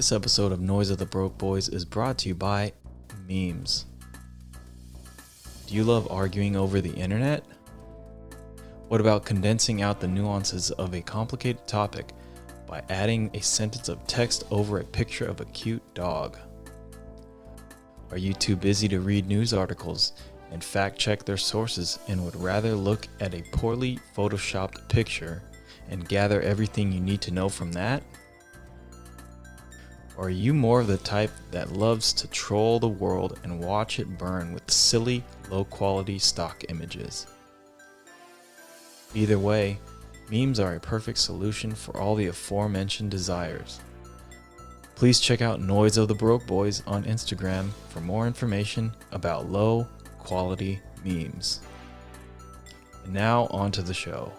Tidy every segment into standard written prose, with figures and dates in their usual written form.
This episode of Noise of the Broke Boys is brought to you by memes. Do you love arguing over the internet? What about condensing out the nuances of a complicated topic by adding a sentence of text over a picture of a cute dog? Are you too busy to read news articles and fact check their sources and would rather look at a poorly photoshopped picture and gather everything you need to know from that? Or are you more of the type that loves to troll the world and watch it burn with silly, low-quality stock images? Either way, memes are a perfect solution for all the aforementioned desires. Please check out Noise of the Broke Boys on Instagram for more information about low-quality memes. And now on to the show.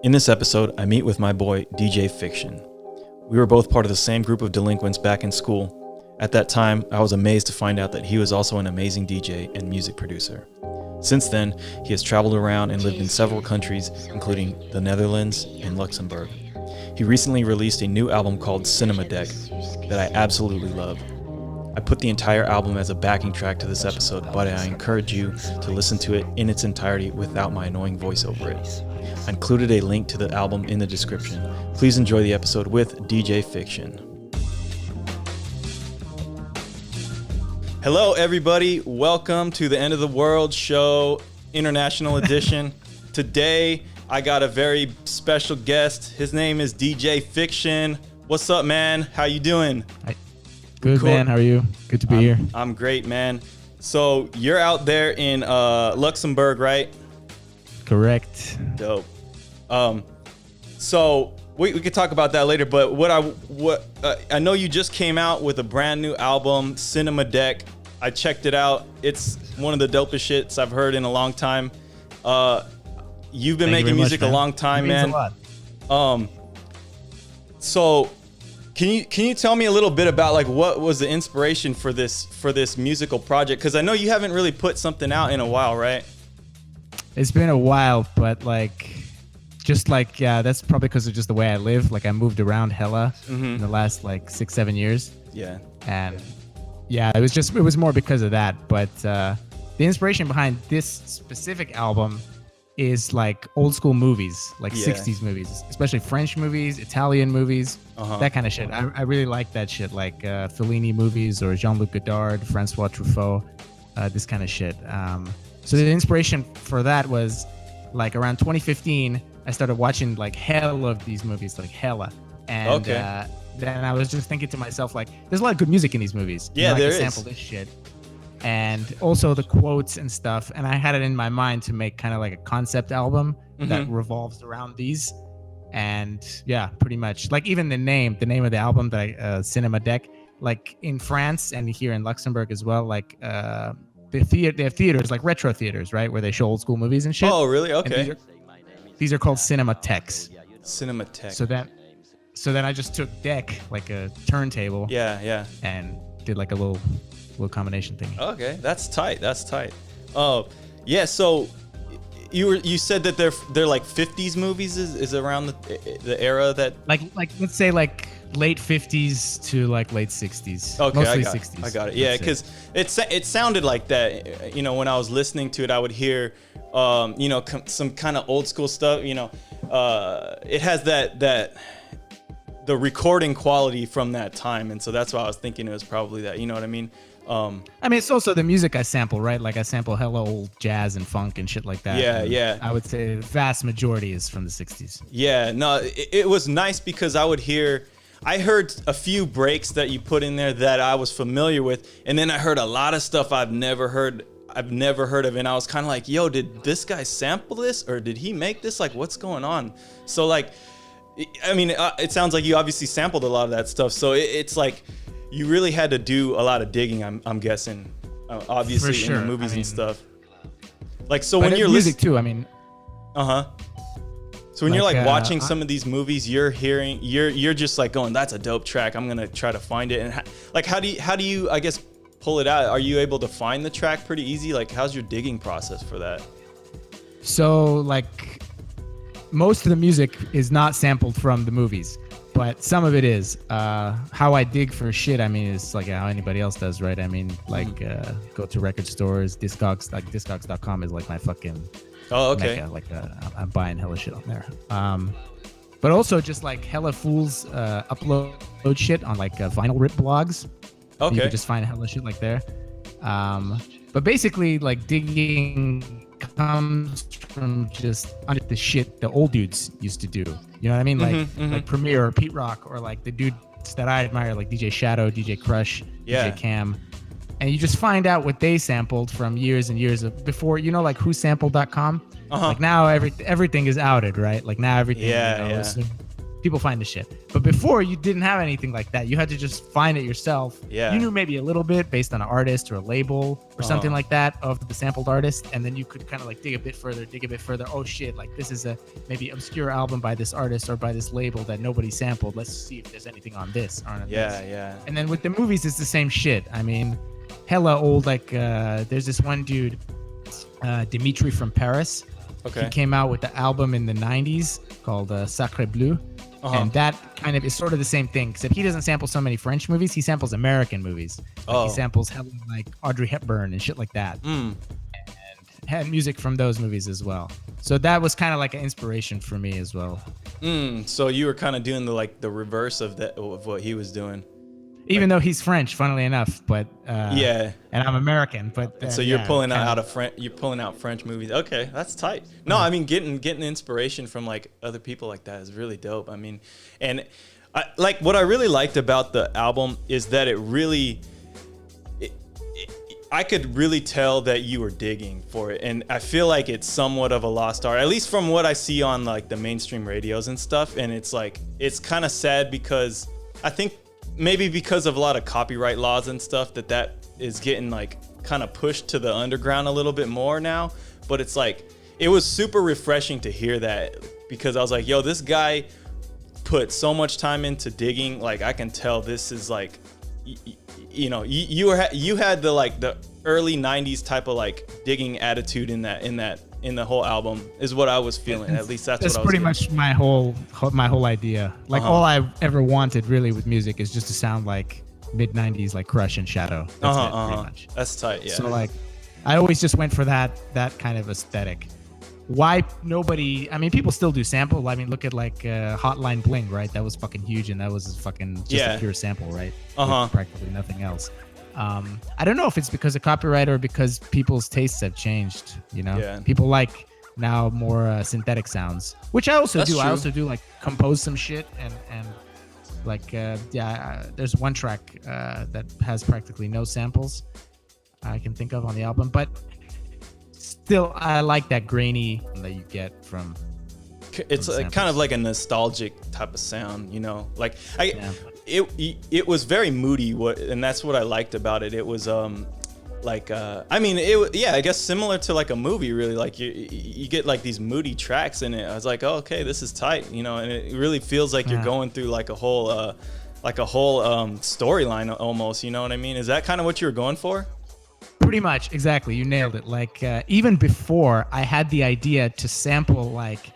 In this episode, I meet with my boy, DJ Phixion. We were both part of the same group of delinquents back in school. At that time, I was amazed to find out that he was also an amazing DJ and music producer. Since then, he has traveled around and lived in several countries, including the Netherlands and Luxembourg. He recently released a new album called Cinemadeck that I absolutely love. I put the entire album as a backing track to this episode, but I encourage you to listen to it in its entirety without my annoying voice over it. I included a link to the album in the description. Please enjoy the episode with DJ Phixion. Hello, everybody. Welcome to the End of the World Show International Edition. Today, I got a very special guest. His name is DJ Phixion. What's up, man? How you doing? Good, cool. Man. How are you? Good to be here. I'm great, man. So you're out there in Luxembourg, right? Correct. Dope. So we could talk about that later, but I know you just came out with a brand new album, Cinemadeck. I checked it out. It's one of the dopest shits I've heard in a long time. You've been making music a long time, man. A lot. So can you tell me a little bit about like what was the inspiration for this musical project? Because I know you haven't really put something out in a while, right? It's been a while, but that's probably because of just the way I live. Like I moved around hella in the last 6-7 years. Yeah. And yeah, it was more because of that. But the inspiration behind this specific album is like old school movies, like 60s movies, especially French movies, Italian movies, that kind of shit. I really like that shit, like Fellini movies or Jean-Luc Godard, Francois Truffaut, this kind of shit. So the inspiration for that was like around 2015, I started watching like hell of these movies, like hella. And then I was just thinking to myself, like, there's a lot of good music in these movies. Yeah, there is. I can sample this shit. And also the quotes and stuff. And I had it in my mind to make kind of like a concept album that revolves around these. And yeah, pretty much. Like even the name of the album, Cinemadeck, like in France and here in Luxembourg as well, like they have theaters, like retro theaters, right? Where they show old school movies and shit. Oh, really? Okay. These are called Cinematecks. Cinematech. So then I just took deck, like a turntable. Yeah. And did like a little combination thing. Okay, that's tight. Oh, yeah. So you said that they're like 50s movies is around the era that like let's say like late 50s to like late 60s. Okay, mostly 60s. I got it. Yeah, because it sounded like that. You know, when I was listening to it, I would hear some kind of old school stuff. You know, it has that the recording quality from that time, and so that's why I was thinking it was probably that. You know what I mean? I mean, it's also the music I sample, right? Like I sample hella old jazz and funk and shit like that. Yeah. I would say the vast majority is from the 60s. Yeah, no, it was nice because I heard a few breaks that you put in there that I was familiar with, and then I heard a lot of stuff I've never heard of, and I was kind of like, yo, did this guy sample this, or did he make this? Like, what's going on? So like, I mean, it sounds like you obviously sampled a lot of that stuff, so it's like you really had to do a lot of digging, I'm guessing, obviously, sure. in the movies and stuff. Like, so but when you're music too, I mean. So when you're like watching some of these movies, you're just like going, that's a dope track. I'm gonna try to find it. And how do you I guess pull it out? Are you able to find the track pretty easy? Like, how's your digging process for that? So like most of the music is not sampled from the movies, but some of it is. How I dig for shit, I mean, it's like how anybody else does, right? I mean, like go to record stores, Discogs, like Discogs.com is like my fucking mecca. Like I'm buying hella shit on there. But also just like hella fools upload shit on like vinyl rip blogs. Okay. You can just find hella shit like there. But basically, like digging comes from just under the shit the old dudes used to do. You know what I mean? Like Premier or Pete Rock, or like the dudes that I admire, like DJ Shadow, DJ Crush, DJ Cam. And you just find out what they sampled from years and years of before, you know, like whosampled.com. Like now everything is outed, right? Like now everything, so people find the shit. But before, you didn't have anything like that. You had to just find it yourself. Yeah. You knew maybe a little bit based on an artist or a label or something like that of the sampled artist. And then you could kind of like dig a bit further. Oh shit, like this is a maybe obscure album by this artist or by this label that nobody sampled. Let's see if there's anything on this or on this. Yeah. And then with the movies, it's the same shit. I mean, hella old, like there's this one dude, Dimitri from Paris. Okay. He came out with the album in the 90s called Sacre Bleu. And that kind of is sort of the same thing, except he doesn't sample so many French movies. He samples American movies. Like he samples hella like Audrey Hepburn and shit like that. And had music from those movies as well. So that was kind of like an inspiration for me as well. So you were kind of doing the reverse of that, of what he was doing. Even though he's French, funnily enough, but and I'm American, but so you're pulling out French movies. Okay, that's tight. No, I mean getting inspiration from like other people like that is really dope. I mean, and what I really liked about the album is that I could really tell that you were digging for it, and I feel like it's somewhat of a lost art, at least from what I see on like the mainstream radios and stuff. And it's like it's kind of sad because I think. Maybe because of a lot of copyright laws and stuff that is getting like kind of pushed to the underground a little bit more now. But it's like, it was super refreshing to hear that, because I was like, yo, this guy put so much time into digging. Like I can tell this is like, you had the like the early 90s type of like digging attitude in the whole album is what I was feeling. At least that's what I was pretty getting. Much my whole idea. Like all I ever wanted really with music is just to sound like mid 90s, like Crush and Shadow. That's it, pretty much. That's tight. Yeah. So like, I always just went for that kind of aesthetic. Why nobody? I mean, people still do sample. I mean, look at like Hotline Bling, right? That was fucking huge, and that was fucking just a pure sample, right? With practically nothing else. I don't know if it's because of copyright or because people's tastes have changed. You know, people like now more synthetic sounds, which I also do. True. I also do like compose some shit and like there's one track that has practically no samples I can think of on the album, but still I like that grainy that you get from. It's like kind of like a nostalgic type of sound, you know. Like it was very moody, and that's what I liked about it. It was I guess similar to like a movie, really. Like you get like these moody tracks in it. I was like, oh, okay, this is tight, you know. And it really feels like you're going through like a whole storyline almost. You know what I mean? Is that kind of what you were going for? Pretty much, exactly. You nailed it. Like even before, I had the idea to sample like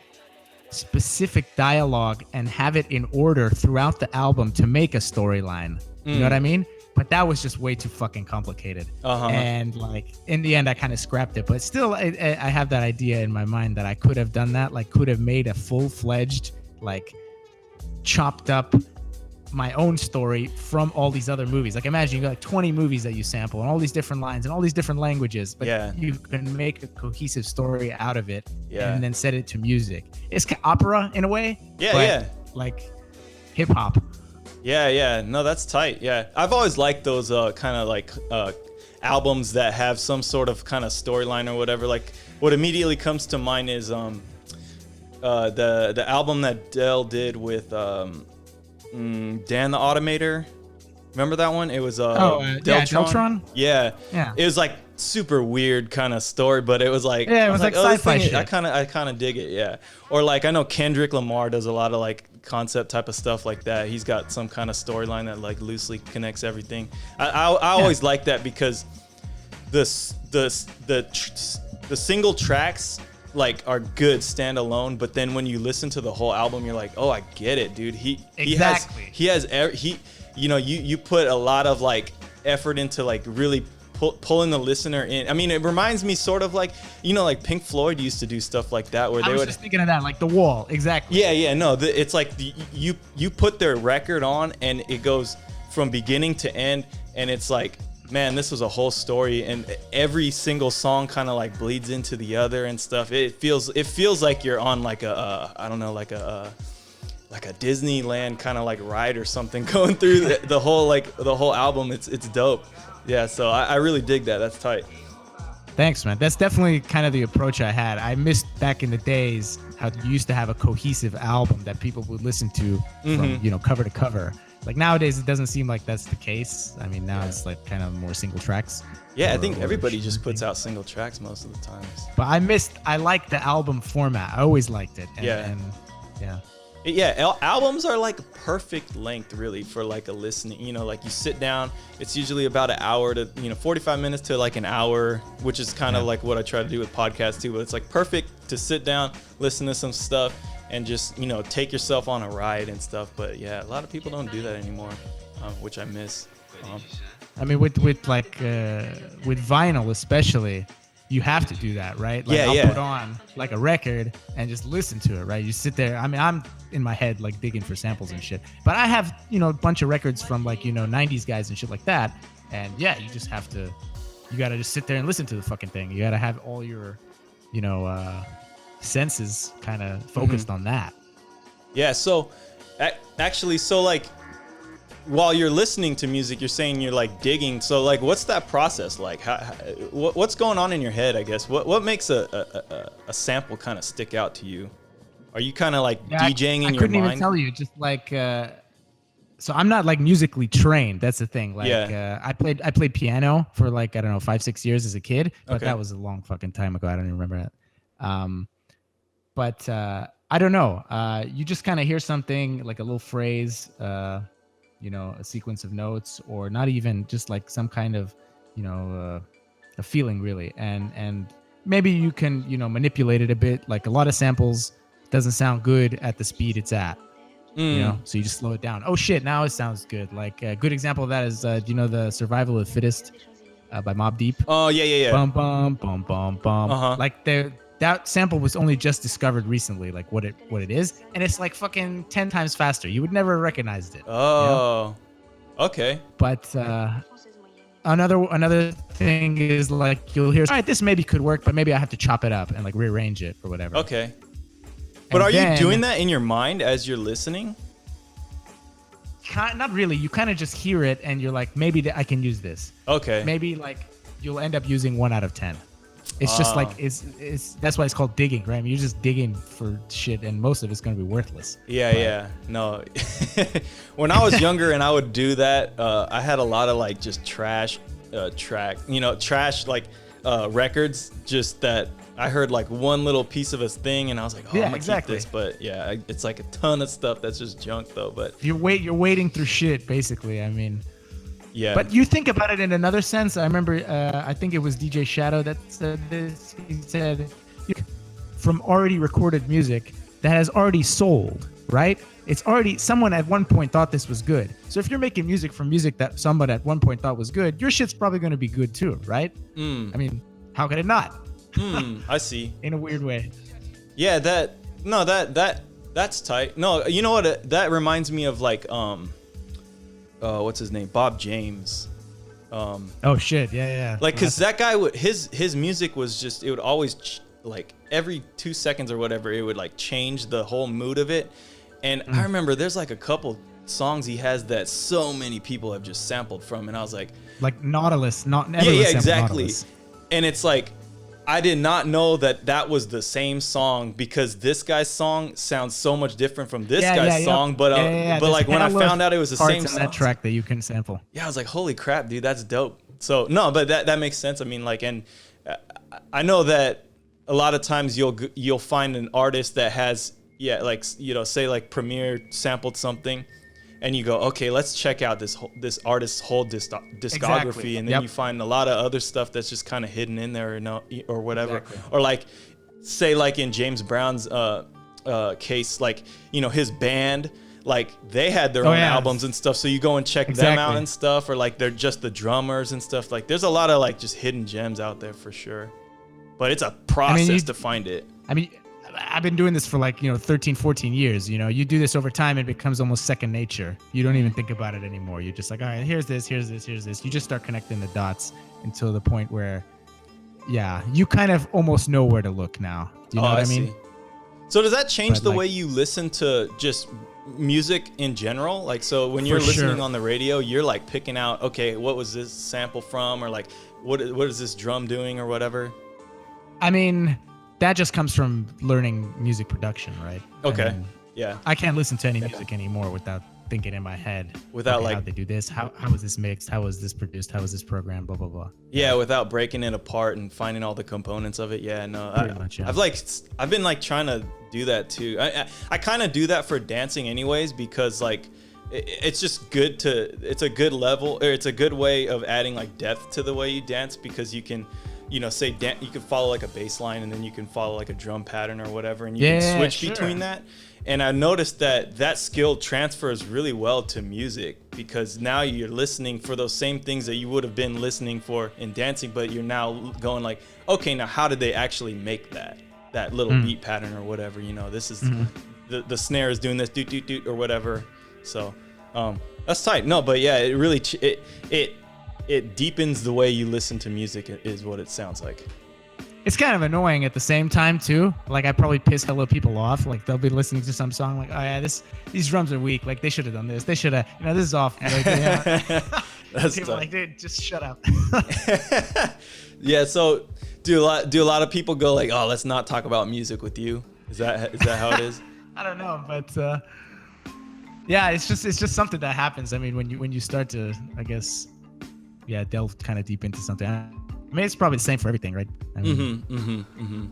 specific dialogue and have it in order throughout the album to make a storyline. You know what I mean? But that was just way too fucking complicated. And like in the end, I kind of scrapped it. But still, I have that idea in my mind that I could have done that. Like could have made a full-fledged, like chopped up my own story from all these other movies. Like imagine you got like 20 movies that you sample and all these different lines and all these different languages, but you can make a cohesive story out of it and then set it to music. It's opera in a way, like hip hop. No, that's tight. I've always liked those kind of like albums that have some sort of kind of storyline or whatever. Like what immediately comes to mind is the album that Dell did with Dan the Automator. Remember that one? It was Deltron. Yeah. It was like super weird kind of story, but it was like it was like sci-fi shit. I kind of dig it. Yeah. Or like I know Kendrick Lamar does a lot of like concept type of stuff like that. He's got some kind of storyline that like loosely connects everything. I always like that because the single tracks like are good standalone, but then when you listen to the whole album, you're like, oh, I get it, dude. He has you put a lot of like effort into like really pulling the listener in. I mean, it reminds me sort of like, like Pink Floyd used to do stuff like that, where I was just thinking of that, like The Wall, exactly. Yeah, no, it's like you put their record on and it goes from beginning to end, and it's like, man, this was a whole story, and every single song kind of like bleeds into the other and stuff. It feels like you're on like like a Disneyland kind of like ride or something, going through the whole album. It's dope. Yeah, so I really dig that. That's tight. Thanks, man. That's definitely kind of the approach I had. I missed back in the days how you used to have a cohesive album that people would listen to from cover to cover. Like nowadays, it doesn't seem like that's the case. I mean, now it's like kind of more single tracks. Yeah, I think everybody just puts out single tracks most of the times. But I liked the album format. I always liked it. Albums are like perfect length, really, for like a listening. Like you sit down, it's usually about an hour to 45 minutes to like an hour, which is kind of like what I try to do with podcasts too. But it's like perfect to sit down, listen to some stuff, and just take yourself on a ride and stuff. But yeah, a lot of people don't do that anymore, which I miss. I mean, with vinyl especially, you have to do that, right? Like I'll put on like a record and just listen to it, right? You sit there. I mean, I'm in my head like digging for samples and shit. But I have a bunch of records from like 90s guys and shit like that. And yeah, you just have to. You gotta just sit there and listen to the fucking thing. You gotta have all your, senses kind of focused on that. Yeah, so actually, like while you're listening to music, you're saying you're like digging. So like, what's that process like? What's going on in your head, I guess? What makes a sample kind of stick out to you? Are you kind of like DJing in your mind? I couldn't even tell you. Just like so I'm not like musically trained. That's the thing. Like I played piano for like, I don't know, 5-6 years as a kid, but that was a long fucking time ago. I don't even remember that. But I don't know. You just kind of hear something like a little phrase, a sequence of notes, or not even just like some kind of, a feeling really. And maybe you can, manipulate it a bit. Like a lot of samples doesn't sound good at the speed it's at, so you just slow it down. Oh shit, now it sounds good. Like a good example of that is, the Survival of the Fittest by Mobb Deep. Oh yeah. Bum, bum, bum, bum, bum. Like that sample was only just discovered recently, like what it is, and it's like fucking 10 times faster. You would never have recognized it. Oh, okay. But another thing is like you'll hear, all right, this maybe could work, but maybe I have to chop it up and like rearrange it or whatever. Okay. But are you doing that in your mind as you're listening? Not really. You kind of just hear it and you're like, maybe I can use this. Okay. Maybe like you'll end up using 1 out of 10. It's just like it's that's why it's called digging, right? I mean, you're just digging for shit, and most of it's going to be worthless. Yeah. No, when I was younger and I would do that, I had a lot of like just trash records, just that I heard like one little piece of a thing, and I was like, I'm gonna keep this. But yeah, it's like a ton of stuff that's just junk though. But you're wading through shit, basically. I mean. Yeah. But you think about it in another sense. I remember, I think it was DJ Shadow that said this. He said, from already recorded music that has already sold, right? It's already, someone at one point thought this was good. So if you're making music from music that someone at one point thought was good, your shit's probably going to be good too, right? I mean, how could it not? I see. In a weird way. Yeah, that's tight. No, you know what? That reminds me of like, what's his name? Bob James. Oh shit, yeah. Like, cause that guy would his music was just, it would always like every 2 seconds or whatever, it would like change the whole mood of it. And I remember there's like a couple songs he has that so many people have just sampled from, and I was like Nautilus, yeah, exactly. Nautilus. And it's like, I did not know that was the same song, because this guy's song sounds so much different from this guy's song. But but like when I found out it was the same song, that track that you can sample. Yeah, I was like, holy crap, dude, that's dope. So no, but that makes sense. I mean, like, and I know that a lot of times you'll find an artist that has say like Premier sampled something, and you go, okay, let's check out this artist's whole discography, exactly. And then you find a lot of other stuff that's just kind of hidden in there, or whatever. Exactly. Or like say like in James Brown's case, like, you know, his band, like they had their own albums and stuff. So you go and check them out and stuff, or like they're just the drummers and stuff. Like there's a lot of like just hidden gems out there for sure. But it's a process to find it. I mean, I've been doing this for like, 13, 14 years. You know, you do this over time, it becomes almost second nature. You don't even think about it anymore. You're just like, all right, here's this. You just start connecting the dots until the point where, you kind of almost know where to look now. Do you know what I mean? See. So does that change the way you listen to just music in general? Like, so when you're listening on the radio, you're like picking out, okay, what was this sample from? Or like, what is this drum doing or whatever? I mean, that just comes from learning music production, right? Okay. I mean, yeah. I can't listen to any music anymore without thinking in my head. Without okay, like, how'd they do this? How was this mixed? How was this produced? How was this programmed? Blah, blah, blah. Yeah, without breaking it apart and finding all the components of it. Yeah, no. I've been like trying to do that too. I kind of do that for dancing anyways, because like it's just good to, it's a good level, or it's a good way of adding like depth to the way you dance, because you can, you know, say you can follow like a bass line and then you can follow like a drum pattern or whatever, and you can switch between that. And I noticed that skill transfers really well to music, because now you're listening for those same things that you would have been listening for in dancing, but you're now going like, okay, now how did they actually make that little beat pattern or whatever? You know, this is the snare is doing this doot doot doot or whatever. So that's tight. No, but yeah, it really it deepens the way you listen to music, is what it sounds like. It's kind of annoying at the same time too. Like I probably piss hella people off. Like they'll be listening to some song, like, oh yeah, these drums are weak. Like they should have done this. They should have. This is off. Like, That's people like, dude, just shut up. Yeah. So do a lot of people go like, oh, let's not talk about music with you? Is that how it is? I don't know, but yeah, it's just something that happens. I mean, when you start to, I guess, delve kind of deep into something. I mean, it's probably the same for everything, right? I mean,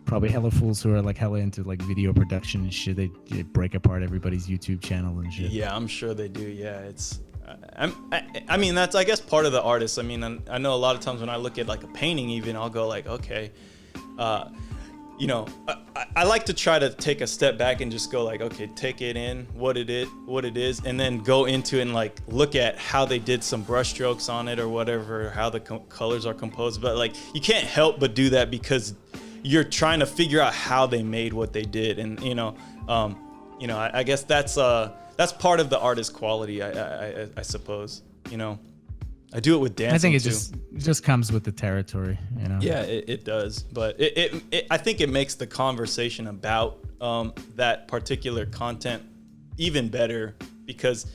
probably hella fools who are like hella into like video production and shit. They break apart everybody's YouTube channel and shit. Yeah, I'm sure they do. Yeah, it's. I mean, that's, I guess, part of the artist. I mean, I know a lot of times when I look at like a painting, even I'll go like, okay, you know, I like to try to take a step back and just go like, okay, take it in what it is, and then go into it and like look at how they did some brush strokes on it or whatever, how the colors are composed. But like, you can't help but do that because you're trying to figure out how they made what they did. And I guess that's part of the artist quality, I suppose. You know, I do it with dancing. I think it too. just comes with the territory, you know. Yeah, it does, but it I think it makes the conversation about that particular content even better, because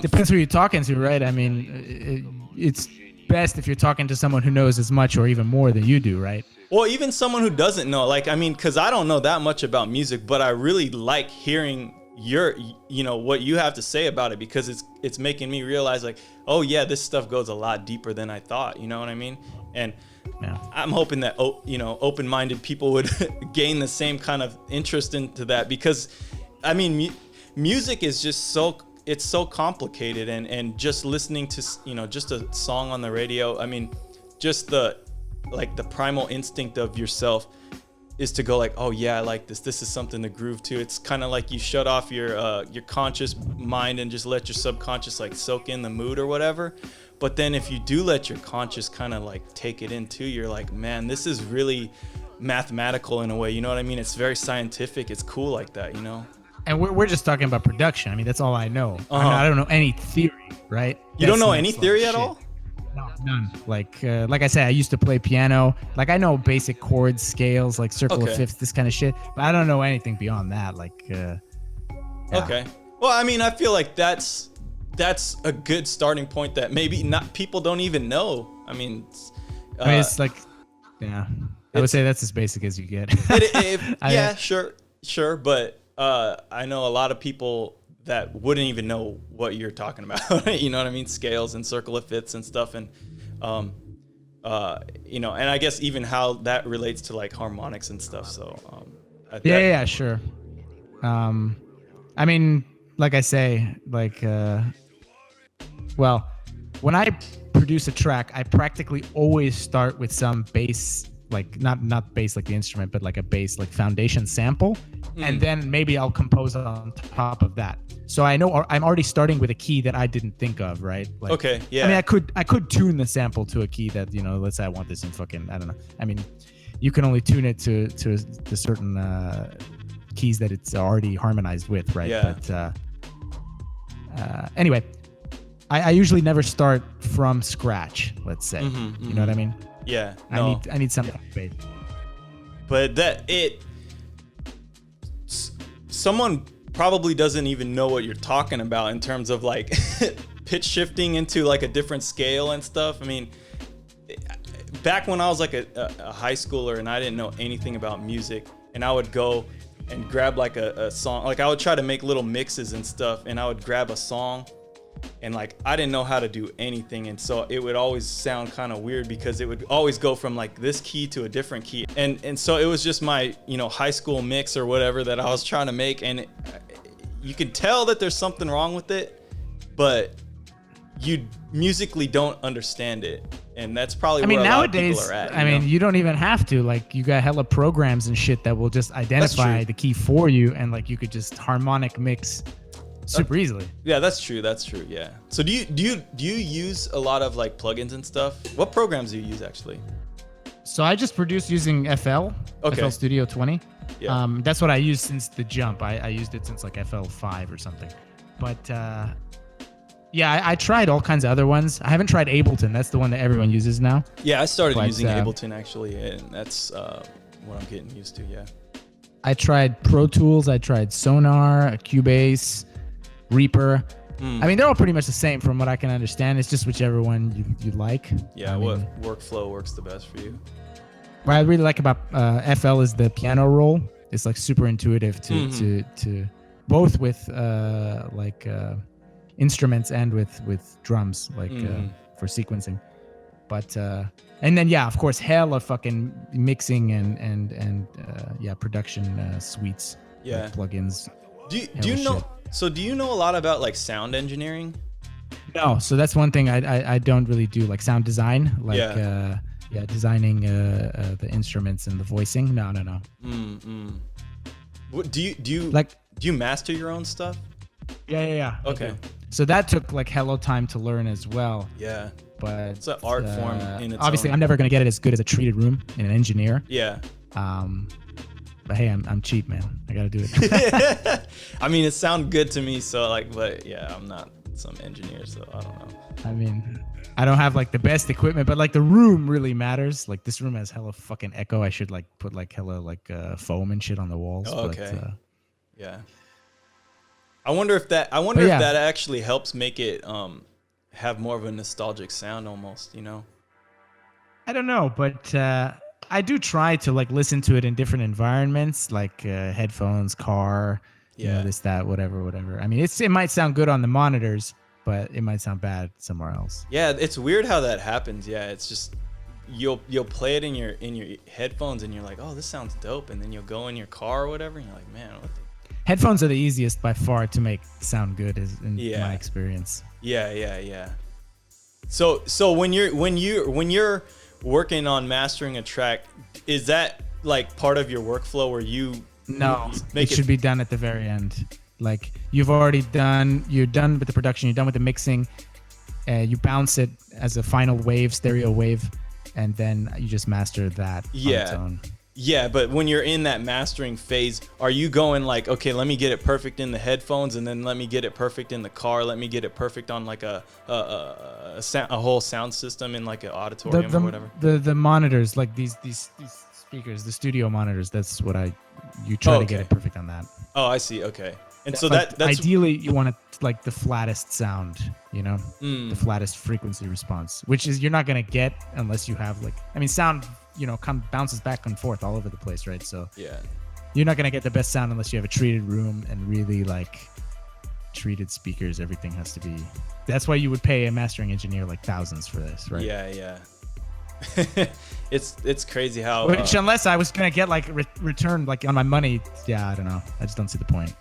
depends who you're talking to, right? I mean, it's best if you're talking to someone who knows as much or even more than you do, right? Well, even someone who doesn't know, like, I mean, because I don't know that much about music, but I really like hearing what you have to say about it, because it's making me realize like, oh yeah, this stuff goes a lot deeper than I thought, you know what I mean? And I'm hoping that open-minded people would gain the same kind of interest into that, because I mean, music is just so complicated, and just listening to just a song on the radio, I mean, just the primal instinct of yourself is to go like, oh yeah, I like this is something to groove to. It's kind of like you shut off your conscious mind and just let your subconscious like soak in the mood or whatever. But then if you do let your conscious kind of like take it in too, you're like, man, this is really mathematical in a way, you know what I mean? It's very scientific. It's cool like that, you know? And we're just talking about production. I mean, that's all I know. I don't know any theory, right? You don't know any theory at all? No, none. Like I said, I used to play piano. Like I know basic chords, scales, like circle of fifths, this kind of shit. But I don't know anything beyond that. Like, Okay. Well, I mean, I feel like that's a good starting point that maybe not people don't even know. I mean, it's like, I would say that's as basic as you get. Sure. But I know a lot of people that wouldn't even know what you're talking about. You know what I mean? Scales and circle of fifths and stuff. And, and I guess even how that relates to like harmonics and stuff. So, sure. I mean, like I say, like, when I produce a track, I practically always start with some bass like not bass like the instrument, but like a bass like foundation sample, and then maybe I'll compose on top of that. So I know I'm already starting with a key that I didn't think of, right? Like, okay, yeah. I mean, I could tune the sample to a key that, you know, let's say I want this in fucking, I don't know. I mean, you can only tune it to certain keys that it's already harmonized with, right? Yeah. But anyway, I usually never start from scratch, let's say. You know what I mean? Yeah. No. I need something big. But someone probably doesn't even know what you're talking about in terms of like pitch shifting into like a different scale and stuff. I mean, back when I was like a high schooler and I didn't know anything about music, and I would go and grab like a song, like I would try to make little mixes and stuff, and I would grab a song, and like I didn't know how to do anything, and so it would always sound kind of weird because it would always go from like this key to a different key, and so it was just my, you know, high school mix or whatever that I was trying to make, and you can tell that there's something wrong with it, but you musically don't understand it, and that's probably where a lot of people are at. I mean, you don't even have to, like, you got hella programs and shit that will just identify the key for you, and like you could just harmonic mix super easily. Yeah, that's true. Yeah. So do you use a lot of like plugins and stuff? What programs do you use actually? So I just produce using FL Studio 20. Yeah. That's what I used since the jump. I used it since like FL5 or something. But yeah, I tried all kinds of other ones. I haven't tried Ableton. That's the one that everyone uses now. Yeah, I started using Ableton actually, and that's what I'm getting used to. Yeah. I tried Pro Tools. I tried Sonar, Cubase, Reaper. I mean, they're all pretty much the same from what I can understand. It's just whichever one you like. Yeah, what workflow works the best for you? What I really like about FL is the piano roll. It's like super intuitive to both with instruments and with drums, like for sequencing. But and then yeah, of course, hella fucking mixing and production suites, like plugins. Do you know? Shit. So do you know a lot about like sound engineering? No, so that's one thing I don't really do, like sound design, like designing the instruments and the voicing. No. What, do you master your own stuff? Yeah. Okay. So that took like hella time to learn as well. Yeah. But it's an art form in its obviously own. I'm never gonna get it as good as a treated room in an engineer. Yeah. But hey, I'm cheap, man. I gotta do it. I mean, it sounds good to me, so like, but yeah, I'm not some engineer, so I don't know. I mean, I don't have like the best equipment, but like the room really matters. Like this room has hella fucking echo. I should like put like hella like foam and shit on the walls. Oh, okay. But, yeah. I wonder if that actually helps make it have more of a nostalgic sound almost, you know? I don't know, but I do try to like listen to it in different environments, like headphones, car, you know, this, that, whatever. I mean, it might sound good on the monitors, but it might sound bad somewhere else. Yeah, it's weird how that happens. Yeah, it's just you'll play it in your headphones and you're like, oh, this sounds dope, and then you'll go in your car or whatever, and you're like, man, what the. Headphones are the easiest by far to make sound good, in my experience. Yeah. So when you're working on mastering a track, is that like part of your workflow where you it should be done at the very end? Like you're done with the production, you're done with the mixing, you bounce it as a final wave, stereo wave, and then you just master that on its own. Yeah, but when you're in that mastering phase, are you going like, okay, let me get it perfect in the headphones, and then let me get it perfect in the car, let me get it perfect on like a whole sound system in like an auditorium or whatever? The monitors, like these speakers, the studio monitors, that's what you try to get it perfect on that. Oh, I see. Okay. And so that's ideally you want it like the flattest sound, you know, the flattest frequency response, which is you're not going to get unless you have like, I mean, sound, you know, bounces back and forth all over the place, right? So you're not going to get the best sound unless you have a treated room and really like treated speakers. Everything has to be, that's why you would pay a mastering engineer like thousands for this, right? Yeah. It's crazy how which unless I was gonna get like returned like on my money, I don't know, I just don't see the point.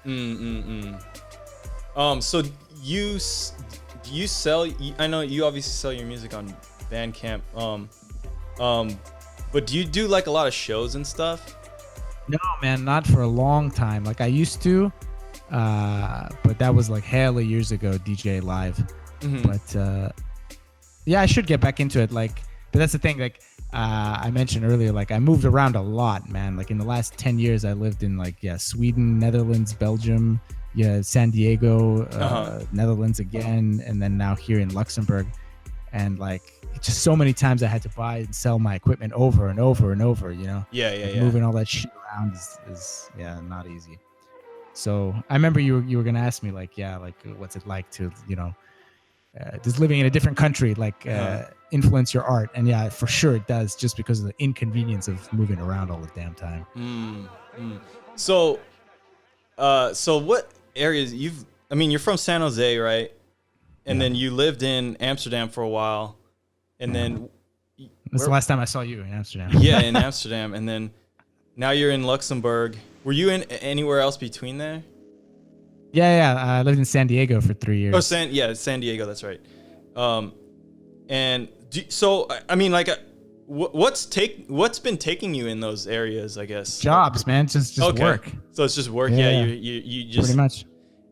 So you sell, I know you obviously sell your music on Bandcamp, But do you do like a lot of shows and stuff? No, man, not for a long time. Like I used to, but that was like hella years ago, DJ live. But yeah, I should get back into it. Like, but that's the thing. Like I mentioned earlier, like I moved around a lot, man. Like in the last 10 years, I lived in like Sweden, Netherlands, Belgium, San Diego, Netherlands again, and then now here in Luxembourg. And like just so many times I had to buy and sell my equipment over and over and over, you know? Yeah. Moving all that shit around is not easy. So I remember you were going to ask me like, what's it like to, just living in a different country, like influence your art. And yeah, for sure it does, just because of the inconvenience of moving around all the damn time. So what areas you're from San Jose, right? And then you lived in Amsterdam for a while, and then that's the last time I saw you in Amsterdam. Yeah, in Amsterdam, and then now you're in Luxembourg. Were you in anywhere else between there? Yeah. I lived in San Diego for 3 years. Oh, San Diego. That's right. What's been taking you in those areas? I guess jobs, man. Just work. So it's just work. Yeah. You just pretty much.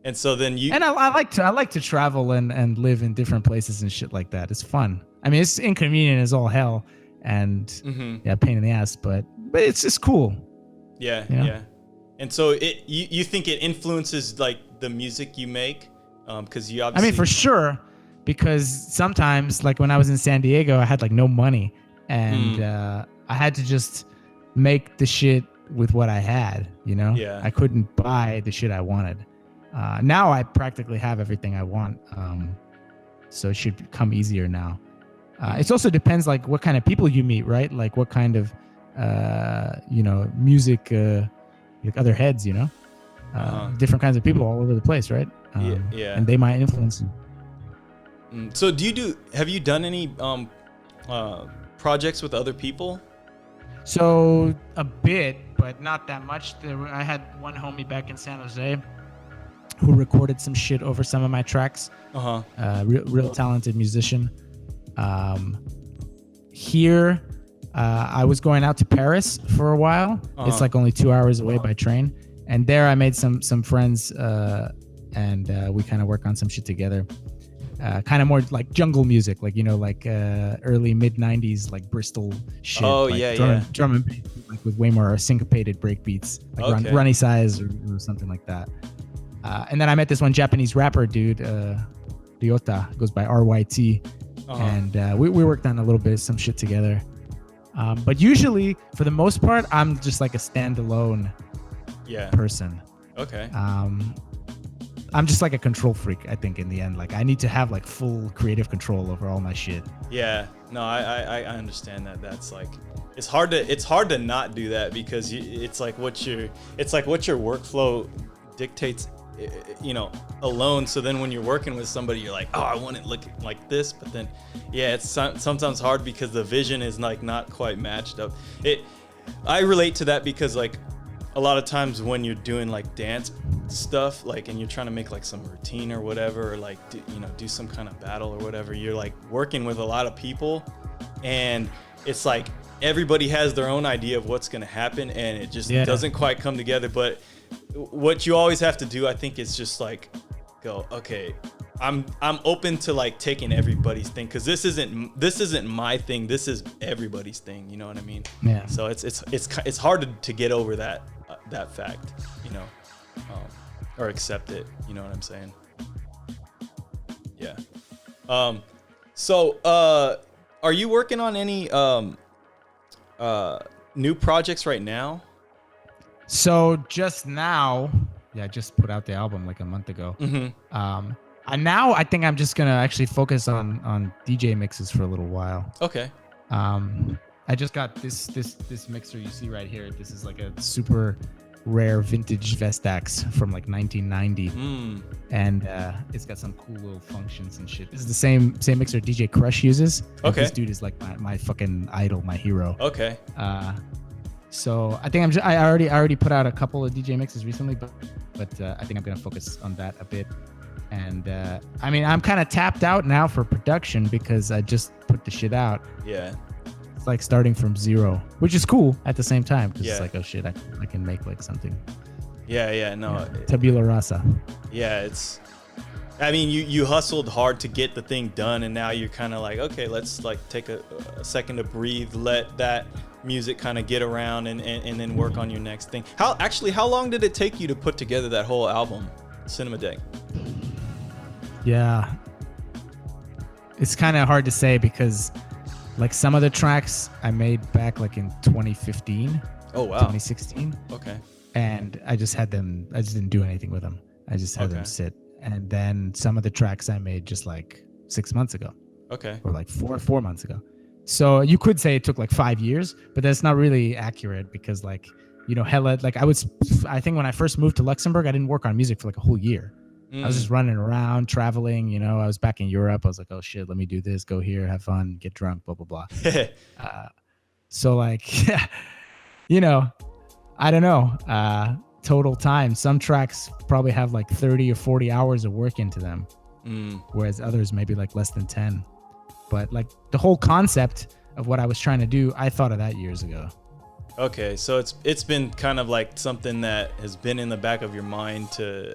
And so then I like to travel and live in different places and shit like that. It's fun. I mean, it's inconvenient as all hell, and pain in the ass, but it's just cool. Yeah, yeah. And so you think it influences like the music you make, because you obviously. I mean, for sure, because sometimes, like when I was in San Diego, I had like no money, and I had to just make the shit with what I had. Yeah. I couldn't buy the shit I wanted. Now I practically have everything I want, so it should come easier now. It also depends like what kind of people you meet, right? Like what kind of music, like other heads, different kinds of people all over the place, right? Yeah. And they might influence you. So have you done any projects with other people? So a bit, but not that much. I had one homie back in San Jose who recorded some shit over some of my tracks. Real talented musician. Here, I was going out to Paris for a while. It's like only 2 hours away by train. And there I made some friends, and we kind of work on some shit together. Kind of more like jungle music, like, early mid 90s, like Bristol shit. Oh, like yeah, drum and bass, like with way more syncopated break beats, like Runny Size or something like that. And then I met this one Japanese rapper dude, Ryota, goes by RYT. And we worked on a little bit of some shit together. But usually, for the most part, I'm just like a standalone person. Okay. I'm just like a control freak, I think, in the end. Like, I need to have like full creative control over all my shit. Yeah. No, I understand that. That's like, it's hard to not do that, because it's like what your workflow dictates, alone. So then when you're working with somebody, you're like, oh, I want it looking like this, but then it's sometimes hard because the vision is like not quite matched up. I relate to that because like a lot of times when you're doing like dance stuff, like, and you're trying to make like some routine or whatever, or like do some kind of battle or whatever, you're like working with a lot of people, and it's like everybody has their own idea of what's going to happen, and it just doesn't quite come together. But what you always have to do, I think, is just like go, okay, I'm open to like taking everybody's thing, because this isn't my thing, this is everybody's thing, you know what I mean? Yeah. So it's hard to get over that fact, or accept it, you know what I'm saying? Yeah. So are you working on any new projects right now? So just now, I just put out the album like a month ago. And now I think I'm just gonna actually focus on DJ mixes for a little while. Okay. I just got this mixer you see right here. This is like a super rare vintage Vestax from like 1990, and it's got some cool little functions and shit. This is the same mixer DJ Crush uses. Okay. This dude is like my fucking idol, my hero. Okay. So I think I already put out a couple of DJ mixes recently, but I think I'm gonna focus on that a bit. And I mean, I'm kind of tapped out now for production because I just put the shit out. Yeah. It's like starting from zero, which is cool at the same time because Yeah. it's like, oh shit, I can make like something. No. Tabula rasa. Yeah, I mean, you hustled hard to get the thing done, and now you're kind of like, okay, let's like take a second to breathe, let that music kind of get around, and then work on your next thing. How long did it take you to put together that whole album, Cinemadeck? Yeah. It's kind of hard to say because like some of the tracks I made back like in 2015. Oh, wow. 2016. Okay. And I just didn't do anything with them. I just had them sit. And then some of the tracks I made just like 6 months ago. Okay. Or like four months ago. So you could say it took like 5 years, but that's not really accurate because like, you know, hella, like I think when I first moved to Luxembourg, I didn't work on music for like a whole year. I was just running around, traveling, you know, I was back in Europe. I was like, oh shit, let me do this, go here, have fun, get drunk, blah, blah, blah. So like, you know, I don't know, total time. Some tracks probably have like 30 or 40 hours of work into them, whereas others maybe like less than 10. But like the whole concept of what I was trying to do, I thought of that years ago. Okay, so it's been kind of like something that has been in the back of your mind to,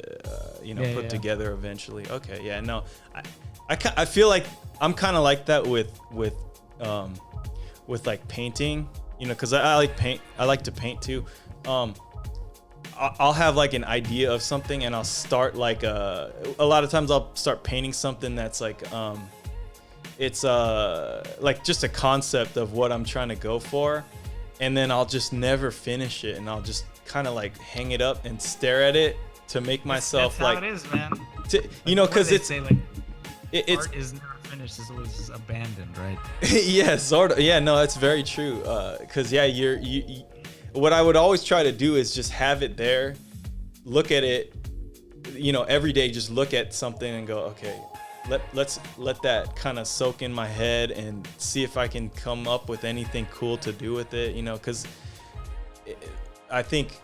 put together eventually. Okay, yeah, no, I feel like I'm kind of like that with like painting, you know, because I like paint. I like to paint too. I'll have like an idea of something, and I'll start like a lot of times I'll start painting something that's like it's like just a concept of what I'm trying to go for. And then I'll just never finish it, and I'll just kind of like hang it up and stare at it to make myself that's like. How it is, man. You know, because it's say, like, it's art is never finished; it's always abandoned, right? Yeah, sort of. Yeah, no, that's very true. Because you what I would always try to do is just have it there, look at it, you know, every day. Just look at something and go, okay. Let's let that kind of soak in my head and see if I can come up with anything cool to do with it, you know, because I think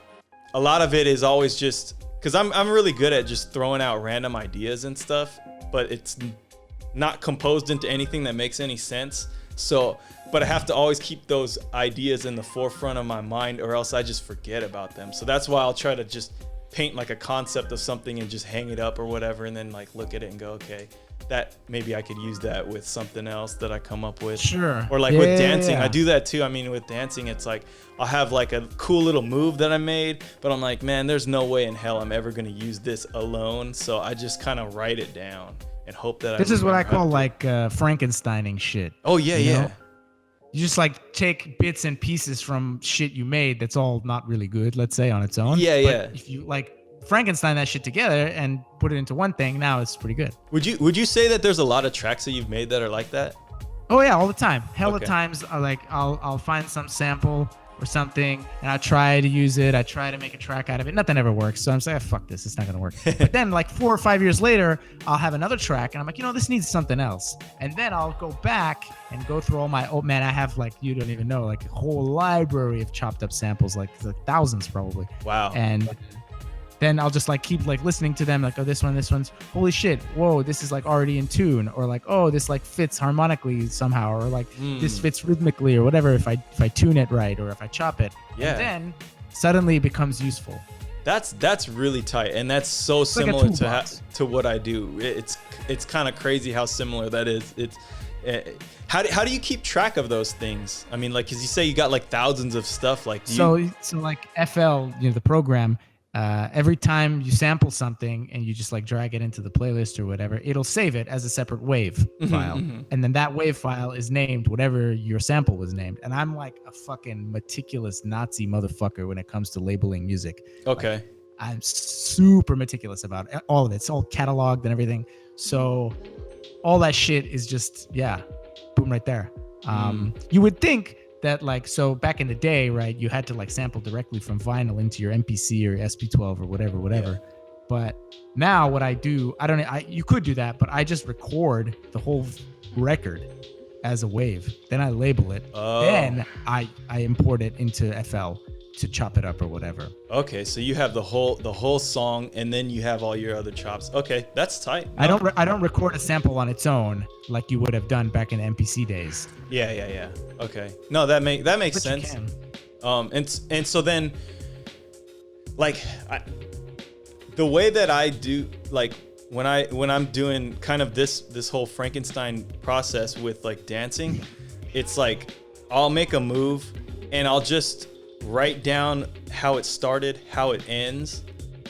a lot of it is always just because I'm really good at just throwing out random ideas and stuff, but it's not composed into anything that makes any sense. So, but I have to always keep those ideas in the forefront of my mind, or else I just forget about them. So that's why I'll try to just paint like a concept of something and just hang it up or whatever, and then like look at it and go, okay, that maybe I could use that with something else that I come up with. Sure. Or like with dancing, I do that too. I mean, with dancing, it's like I'll have like a cool little move that I made, but I'm like, man, there's no way in hell I'm ever going to use this alone. So I just kind of write it down and hope that this is what I call like Frankensteining shit. Oh yeah, yeah. Know? You just like take bits and pieces from shit you made that's all not really good, let's say, on its own. Yeah, but yeah. If you like Frankenstein that shit together and put it into one thing, now it's pretty good. Would you say that there's a lot of tracks that you've made that are like that? Oh yeah, all the time. Hella Okay. times like I'll find some sample or something and I try to use it. I try to make a track out of it. Nothing ever works. So I'm saying, fuck this, it's not gonna work. But then like 4 or 5 years later, I'll have another track and I'm like, you know, this needs something else. And then I'll go back and go through all my I have like, you don't even know, like a whole library of chopped up samples, like thousands probably. Wow. And then I'll just like keep like listening to them, like, oh, this one's holy shit, whoa, this is like already in tune, or like, oh, this like fits harmonically somehow, or like this fits rhythmically or whatever if I tune it right or if I chop it. Yeah. And then suddenly it becomes useful. That's really tight, and that's so It's like a similar toolbox. to what I do. It's kind of crazy how similar that is. It's how do you keep track of those things? I mean, like, cause you say you got like thousands of stuff. Like, So like FL, you know, the program. Every time you sample something and you just like drag it into the playlist or whatever, it'll save it as a separate wave file. And then that wave file is named whatever your sample was named. And I'm like a fucking meticulous Nazi motherfucker when it comes to labeling music. Okay. Like, I'm super meticulous about it. All of it. It's all cataloged and everything. So all that shit is just, boom, right there. You would think that like, so back in the day, right, you had to like sample directly from vinyl into your MPC or SP12 or whatever. Yeah. But now what I do, you could do that, but I just record the whole record as a wave. Then I label it. Then I import it into FL to chop it up or whatever. Okay, so you have the whole song, and then you have all your other chops. Okay, that's tight. No. I don't record a sample on its own like you would have done back in MPC days. Yeah. Okay. No, that makes But sense. you can. And so then, like, the way that I do, like, when I'm doing kind of this whole Frankenstein process with like dancing, it's like I'll make a move and I'll just write down how it started, how it ends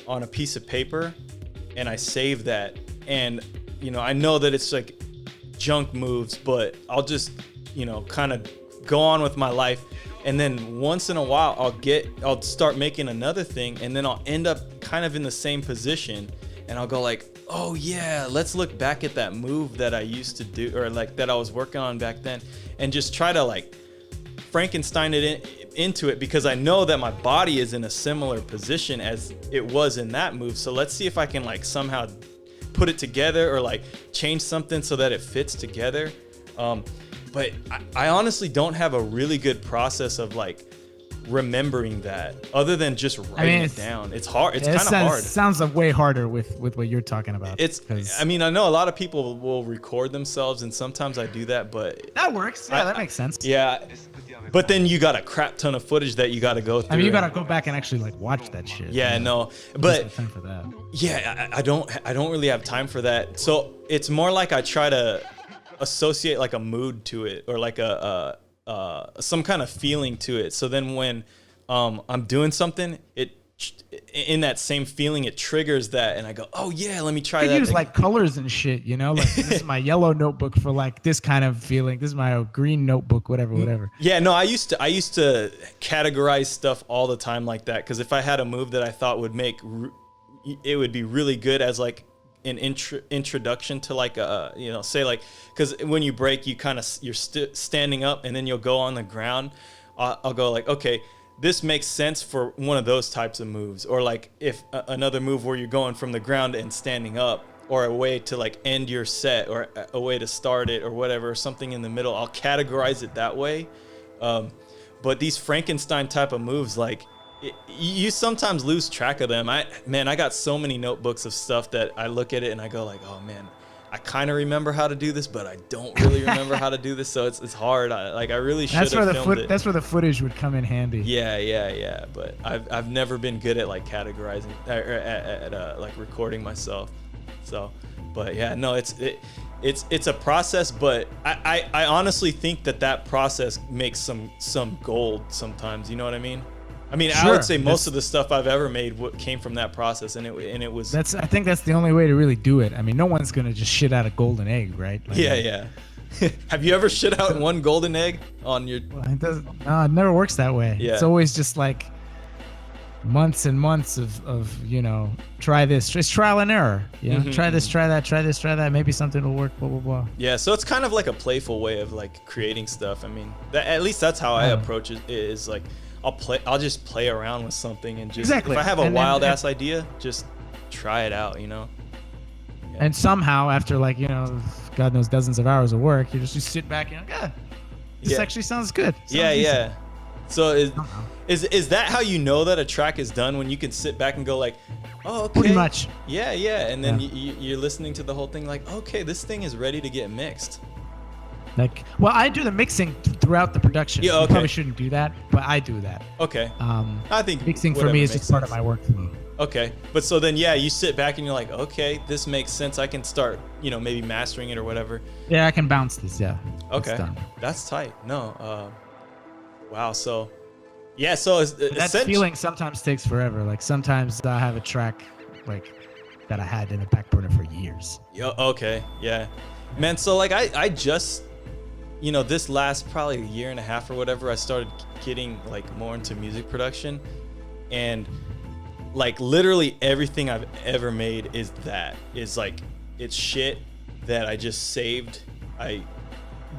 on a piece of paper, and I save that. And I know that it's like junk moves, but I'll just kind of go on with my life. And then once in a while I'll start making another thing, and then I'll end up kind of in the same position, and I'll go like, oh yeah, let's look back at that move that I used to do, or like that I was working on back then, and just try to like Frankenstein it into it, because I know that my body is in a similar position as it was in that move. So let's see if I can like somehow put it together, or like change something so that it fits together. But I honestly don't have a really good process of like remembering that, other than just writing it down. It's hard. It's kind of hard. It sounds way harder with what you're talking about. I mean, I know a lot of people will record themselves, and sometimes I do that, but that works. Yeah, that makes sense. Yeah, but then you got a crap ton of footage that you got to go through. I mean, you got to go back and actually like watch that shit. Yeah, no, but time for that. Yeah, I don't really have time for that. So it's more like I try to associate like a mood to it, or like a some kind of feeling to it. So then when I'm doing something, in that same feeling, it triggers that, and I go, oh yeah, let me try that. You use like colors and shit, like this is my yellow notebook for like this kind of feeling. This is my green notebook, whatever. Yeah, no, I used to categorize stuff all the time like that, because if I had a move that I thought would make it would be really good as like an introduction to like say like, because when you break, you're standing up, and then you'll go on the ground. I'll go like, okay, this makes sense for one of those types of moves, or like if another move where you're going from the ground and standing up, or a way to like end your set, or a way to start it, or whatever, or something in the middle. I'll categorize it that way. But these Frankenstein type of moves, like, you sometimes lose track of them. I got so many notebooks of stuff that I look at it and I go like, oh man, I kind of remember how to do this, but I don't really remember how to do this. So it's hard. I really should have filmed it. That's where the footage would come in handy. Yeah. But I've never been good at like categorizing, or at like recording myself. So, but yeah, no, it's a process, but I honestly think that process makes some gold sometimes. You know what I mean? I mean, sure. I would say most of the stuff I've ever made came from that process, and it was. I think that's the only way to really do it. I mean, no one's gonna just shit out a golden egg, right? Like, yeah. Have you ever shit out one golden egg on your? Well, it never works that way. Yeah. It's always just like months and months of try this, just trial and error. Try this, try that. Maybe something will work. Blah blah blah. Yeah, so it's kind of like a playful way of like creating stuff. I mean, at least that's how I approach it. Is like. I'll just play around with something, and just if I have a wild ass idea, just try it out, Yeah. And somehow after like, God knows dozens of hours of work, you sit back and this actually sounds good. Yeah. So is that how you know that a track is done, when you can sit back and go like, oh, okay. Pretty much. Yeah. And then you're listening to the whole thing like, okay, this thing is ready to get mixed. I do the mixing throughout the production. Yeah, okay. You probably shouldn't do that, but I do that. Okay. I think mixing for me is just part of my workflow. Okay, but so then you sit back and you're like, okay, this makes sense. I can start, maybe mastering it or whatever. Yeah, I can bounce this. Yeah. Okay, that's tight. No, wow. So, yeah. So that feeling sometimes takes forever. Like sometimes I have a track like that I had in a back burner for years. Yeah. Okay. Yeah, man. So like I just. This last probably a year and a half or whatever, I started getting like more into music production, and like literally everything I've ever made is like, it's shit that I just saved. And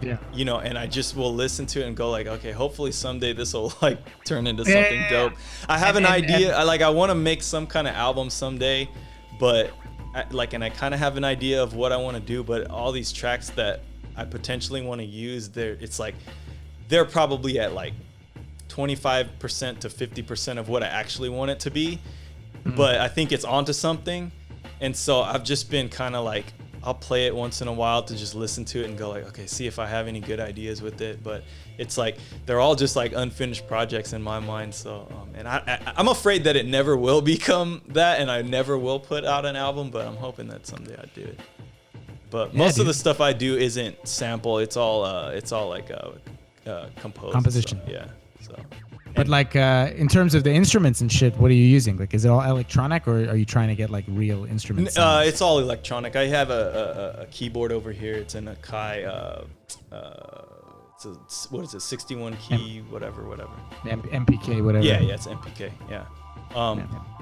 I just will listen to it and go like, okay, hopefully someday this will like turn into something dope. I have an idea. I want to make some kind of album someday, but I kind of have an idea of what I want to do, but all these tracks that I potentially want to use, it's like they're probably at like 25% to 50% of what I actually want it to be, but I think it's onto something. And so I've just been kind of like, I'll play it once in a while to just listen to it and go like, okay, see if I have any good ideas with it. But it's like, they're all just like unfinished projects in my mind. So, and I'm afraid that it never will become that, and I never will put out an album, but I'm hoping that someday I do it. But most of the stuff I do isn't sample. It's all like composed. Composition. So, yeah. So. But like in terms of the instruments and shit, what are you using? Like, is it all electronic, or are you trying to get like real instruments? It's all electronic. I have a keyboard over here. It's in a Kai. What is it? 61 key, whatever. MPK, whatever. Yeah, it's MPK. Yeah.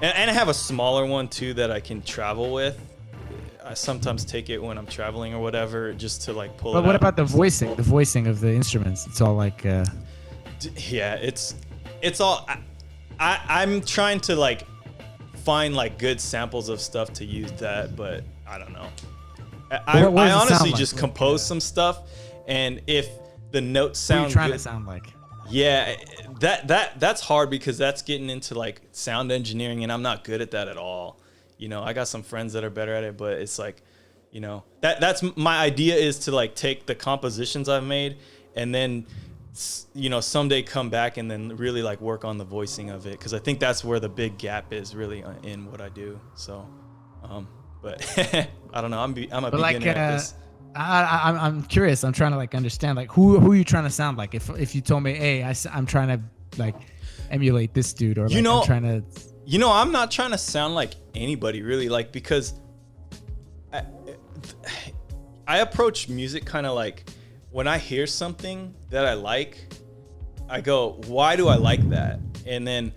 And I have a smaller one too that I can travel with. I sometimes take it when I'm traveling or whatever, just to like pull it out. But what about the voicing? The voicing of the instruments? It's all like. Yeah, it's all. I'm trying to like find like good samples of stuff to use that, but I don't know. I honestly just compose some stuff, and if the notes sound what are you trying good, to sound like? Yeah, that's hard because that's getting into like sound engineering, and I'm not good at that at all. You know, I got some friends that are better at it, but it's like, you know, that's my idea, is to like take the compositions I've made and then, you know, someday come back and then really like work on the voicing of it, because I think that's where the big gap is really in what I do. So, but I don't know. I'm a beginner at this. I'm curious. I'm trying to like understand like who are you trying to sound like? If you told me, hey, I'm trying to like emulate this dude, or like, I'm trying to. You know, I'm not trying to sound like anybody really, like, because I approach music kind of like, when I hear something that I like, I go, why do I like that? And then,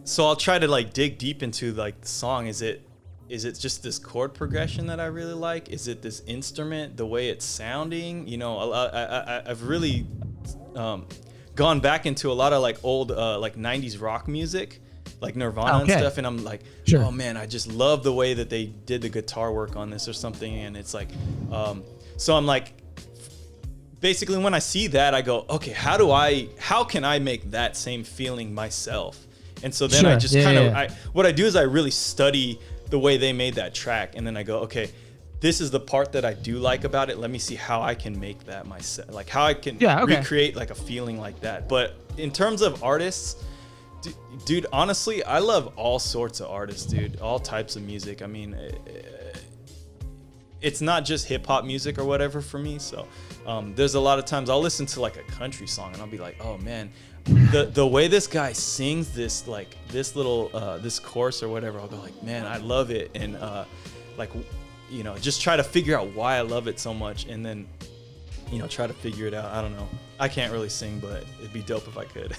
so I'll try to like dig deep into like the song. Is it just this chord progression that I really like? Is it this instrument, the way it's sounding? You know, I've really gone back into a lot of like old like 90s rock music, like Nirvana and stuff, and I'm like, oh man, I just love the way that they did the guitar work on this or something. And it's like, so I'm like, basically when I see that, I go, okay, how can I make that same feeling myself? And so then I just what I do is I really study the way they made that track, and then I go, okay, this is the part that I do like about it. Let me see how I can make that myself, like how I can recreate like a feeling like that. But in terms of artists, dude, honestly, I love all sorts of artists, dude, all types of music. I mean, it's not just hip hop music or whatever for me. So there's a lot of times I'll listen to like a country song and I'll be like, oh man, the way this guy sings this, like this little this chorus or whatever, I'll go like, man, I love it. And like, you know, just try to figure out why I love it so much, and then, you know, try to figure it out. I don't know, I can't really sing, but it'd be dope if I could.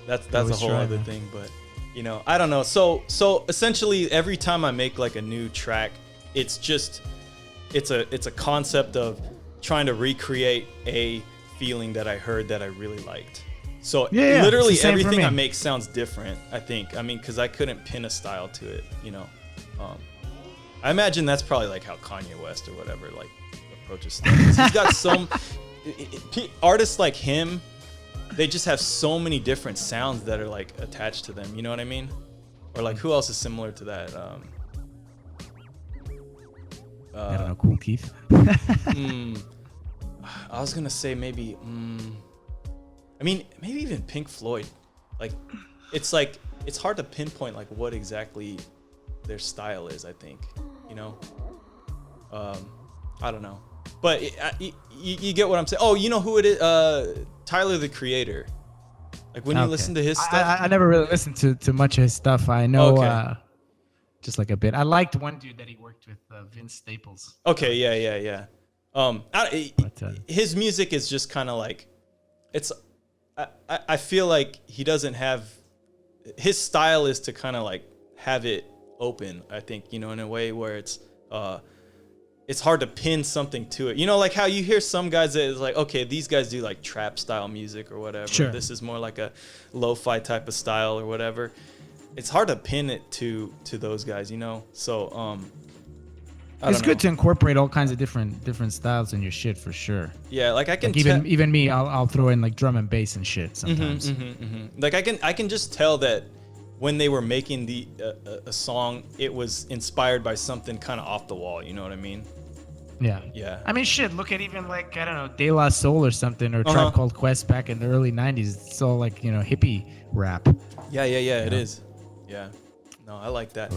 That's a whole other thing, but you know, I don't know. So essentially every time I make like a new track, it's a concept of trying to recreate a feeling that I heard that I really liked. So literally everything I make sounds different, I think. I mean, because I couldn't pin a style to it, you know. I imagine that's probably like how Kanye West or whatever like approaches stuff. He's got some artists like him, they just have so many different sounds that are like attached to them, you know what I mean? Or like, who else is similar to that? I don't know, Cool Keith. I was gonna say maybe I mean, maybe even Pink Floyd. Like it's hard to pinpoint like what exactly their style is, I think, you know. I don't know, but you get what I'm saying. Oh, you know who it is? Tyler, the Creator. Like when you listen to his stuff. I never really listened to much of his stuff. I know just like a bit. I liked one dude that he worked with, Vince Staples. Okay, yeah. His music is just kind of like, it's. I feel like he doesn't have. His style is to kind of like have it open, I think, you know, in a way where it's hard to pin something to it. You know, like how you hear some guys that is like, okay, these guys do like trap style music or whatever. Sure. This is more like a lo-fi type of style or whatever. It's hard to pin it to those guys, you know? So It's good to incorporate all kinds of different styles in your shit for sure. Yeah, like I can like even me, I'll throw in like drum and bass and shit sometimes. Like I can just tell that when they were making a song, it was inspired by something kind of off the wall. You know what I mean? Yeah. Yeah. I mean, shit. Look at even like I don't know, De La Soul or something, or Tribe Called Quest back in the early '90s. It's all like hippie rap. Yeah. It is. Yeah. No, I like that.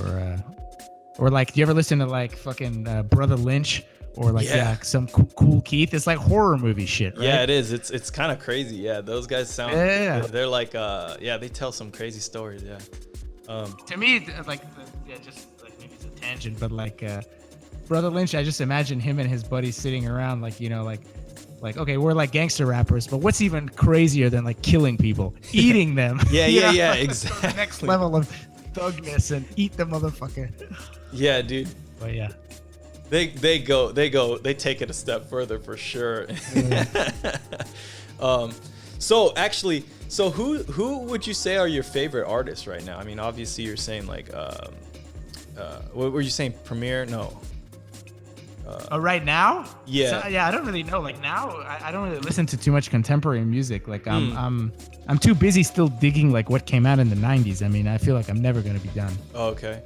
Or like, do you ever listen to like fucking Brother Lynch or like some Cool Keith? It's like horror movie shit, right? Yeah, it is. It's kind of crazy. Yeah, those guys sound. Yeah. They're like they tell some crazy stories. Yeah. To me, like just like maybe it's a tangent, but like Brother Lynch, I just imagine him and his buddies sitting around like like okay, we're like gangster rappers, but what's even crazier than like killing people, eating them? Yeah, exactly. The next level of thugness and eat the motherfucker. Yeah, dude. But yeah, they take it a step further for sure. So who would you say are your favorite artists right now? I mean, obviously you're saying like what were you saying? Premier? No. Right now? Yeah. So, I don't really know. Like now, I don't really listen to too much contemporary music. Like I'm too busy still digging like what came out in the '90s. I mean, I feel like I'm never gonna be done. Oh, okay.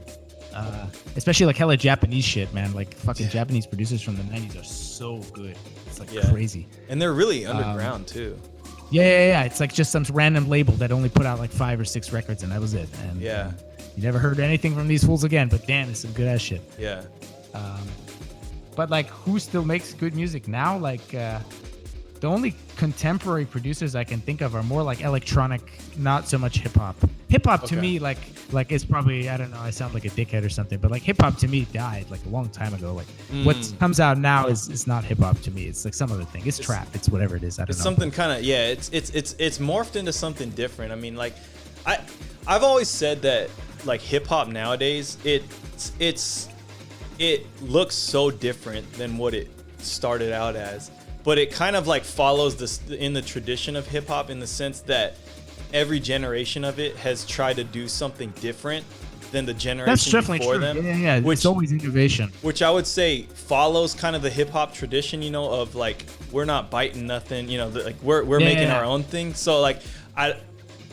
Especially like hella Japanese shit, man. Like fucking Japanese producers from the '90s are so good. It's like crazy. And they're really underground too. Yeah. It's like just some random label that only put out like 5 or 6 records, and that was it. And you never heard anything from these fools again. But damn, it's some good ass shit. Yeah. But like, who still makes good music now? Like, the only contemporary producers I can think of are more like electronic, not so much hip hop. Hip hop to me, like it's probably, I don't know, I sound like a dickhead or something, but like hip hop to me died like a long time ago. Like what comes out now is not hip hop to me. It's like some other thing. It's trap. It's whatever it is. I don't know. It's something kind of it's morphed into something different. I mean, like I've always said that like hip hop nowadays it looks so different than what it started out as, but it kind of like follows this in the tradition of hip hop in the sense that every generation of it has tried to do something different than the generation before them. Yeah. Which, it's always innovation. Which I would say follows kind of the hip hop tradition, of like we're not biting nothing, like we're making our own thing. So like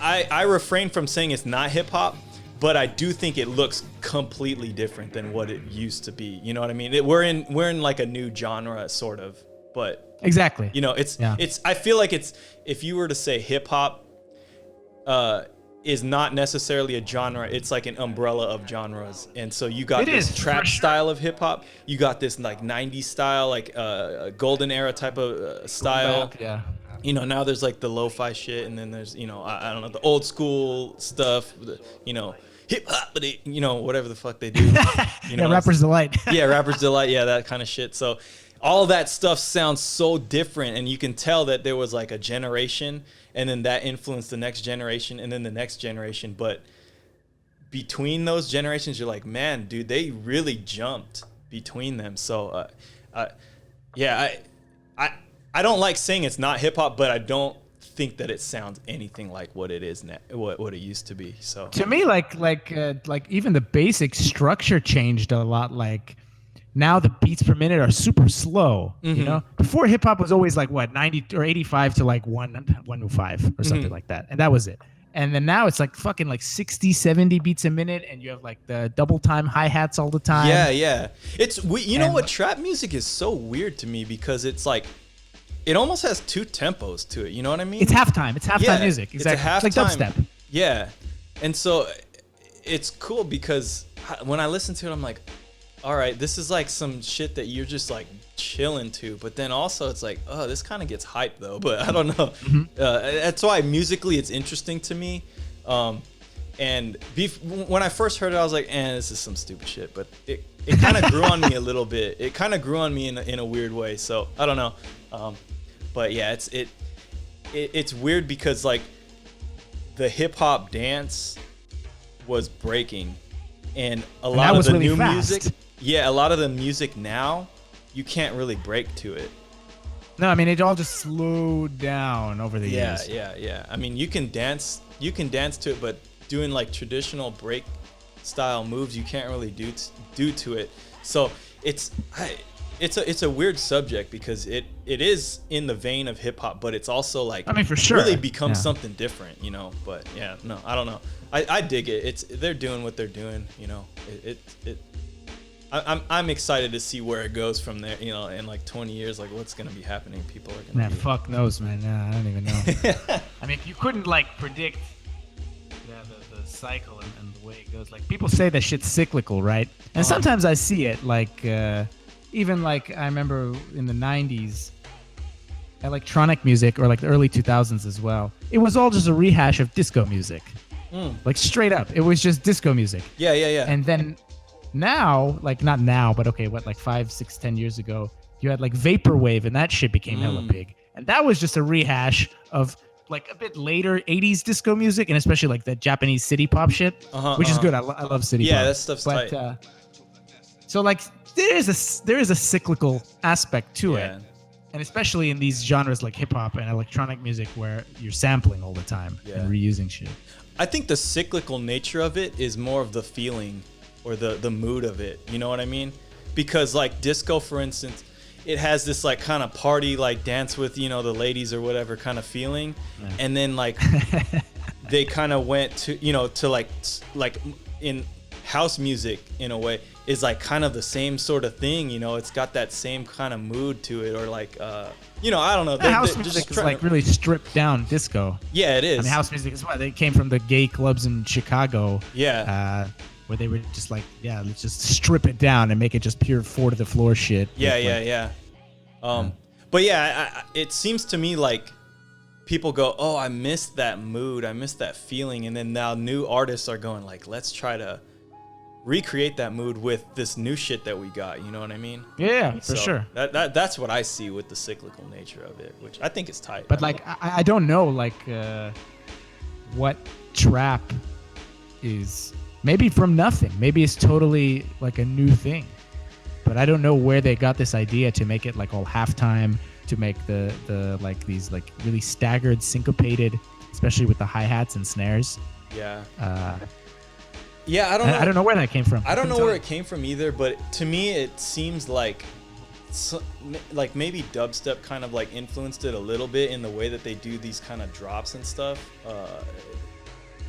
I refrain from saying it's not hip hop, but I do think it looks completely different than what it used to be. You know what I mean? We're in like a new genre sort of, but exactly. It's I feel like it's, if you were to say hip hop is not necessarily a genre, it's like an umbrella of genres. And so you got this trap style of hip hop, you got this like 90s style, like golden era type of style. Yeah. Now there's like the lo-fi shit, and then there's, I don't know, the old school stuff, hip hop, but whatever the fuck they do. Rapper's Delight. Yeah, Rapper's Delight. Yeah, that kind of shit. So all that stuff sounds so different, and you can tell that there was like a generation, and then that influenced the next generation, and then the next generation. But between those generations, you're like, man, dude, they really jumped between them. So, I don't like saying it's not hip hop, but I don't think that it sounds anything like what it is now, what it used to be. So to me, like even the basic structure changed a lot. Like now the beats per minute are super slow. Before hip hop was always like 90 or 85 to like 105 or something like that, and that was it. And then now it's like fucking like 60, 70 beats a minute, and you have like the double time hi-hats all the time. Yeah. It's know what, trap music is so weird to me because it's like it almost has 2 tempos to it. You know what I mean? It's halftime. It's halftime music. Exactly. It's like dubstep. Yeah. And so it's cool because when I listen to it, I'm like, all right, this is like some shit that you're just like chilling to. But then also it's like, oh, this kind of gets hyped though. But I don't know. That's why musically it's interesting to me. And when I first heard it, I was like, this is some stupid shit. But it kind of grew on me a little bit. It kind of grew on me in a weird way. So I don't know. But yeah, it's weird because like the hip hop dance was breaking, and a lot of the new music. Yeah, a lot of the music now, you can't really break to it. No, I mean it all just slowed down over the years. Yeah. I mean you can dance to it, but doing like traditional break style moves, you can't really do to it. So it's a weird subject because it is in the vein of hip hop, but it's also like, I mean, for sure, really becomes something different, you know. But yeah, no, I don't know. I dig it. They're doing what they're doing, you know. I'm excited to see where it goes from there, you know, in like 20 years, like what's gonna be happening. People are gonna. Man, fuck knows, man. Nah, I don't even know. I mean, you couldn't like predict the cycle and the way it goes. Like people say that shit's cyclical, right? And sometimes I see it. Like even like I remember in the 90s, electronic music, or like the early 2000s as well. It was all just a rehash of disco music. Like straight up, it was just disco music. Yeah. And then now, like not now, but okay, what, like 5, 6, 10 years ago, you had like vaporwave, and that shit became hella big. And that was just a rehash of like a bit later 80s disco music, and especially like the Japanese city pop shit, which is good. I love city pop. Yeah, that stuff's tight. So like there is a cyclical aspect to it. And especially in these genres like hip hop and electronic music where you're sampling all the time and reusing shit. I think the cyclical nature of it is more of the feeling or the mood of it. You know what I mean? Because like disco, for instance, it has this like kind of party, like dance with, you know, the ladies or whatever kind of feeling. Yeah. And then like they kind of went to, you know, to like in house music in a way is like kind of the same sort of thing. You know, it's got that same kind of mood to it, or like, you know, I don't know. House music is like really stripped down disco. Yeah, it is. I mean, house music is why they came from the gay clubs in Chicago. Yeah. Where they were just like, let's just strip it down and make it just pure 4 to the floor shit. Yeah. But yeah, it seems to me like people go, oh, I missed that mood, I missed that feeling, and then now new artists are going like, let's try to recreate that mood with this new shit that we got. You know what I mean? Yeah, for sure. That's what I see with the cyclical nature of it, which I think is tight. But like, I don't know like what trap is. Maybe from nothing. Maybe it's totally like a new thing. But I don't know where they got this idea to make it like all halftime, to make the like these like really staggered, syncopated, especially with the hi-hats and snares. Yeah. Yeah, I don't know. I don't know where that came from. I don't know where it came from either, but to me it seems like maybe dubstep kind of like influenced it a little bit in the way that they do these kind of drops and stuff.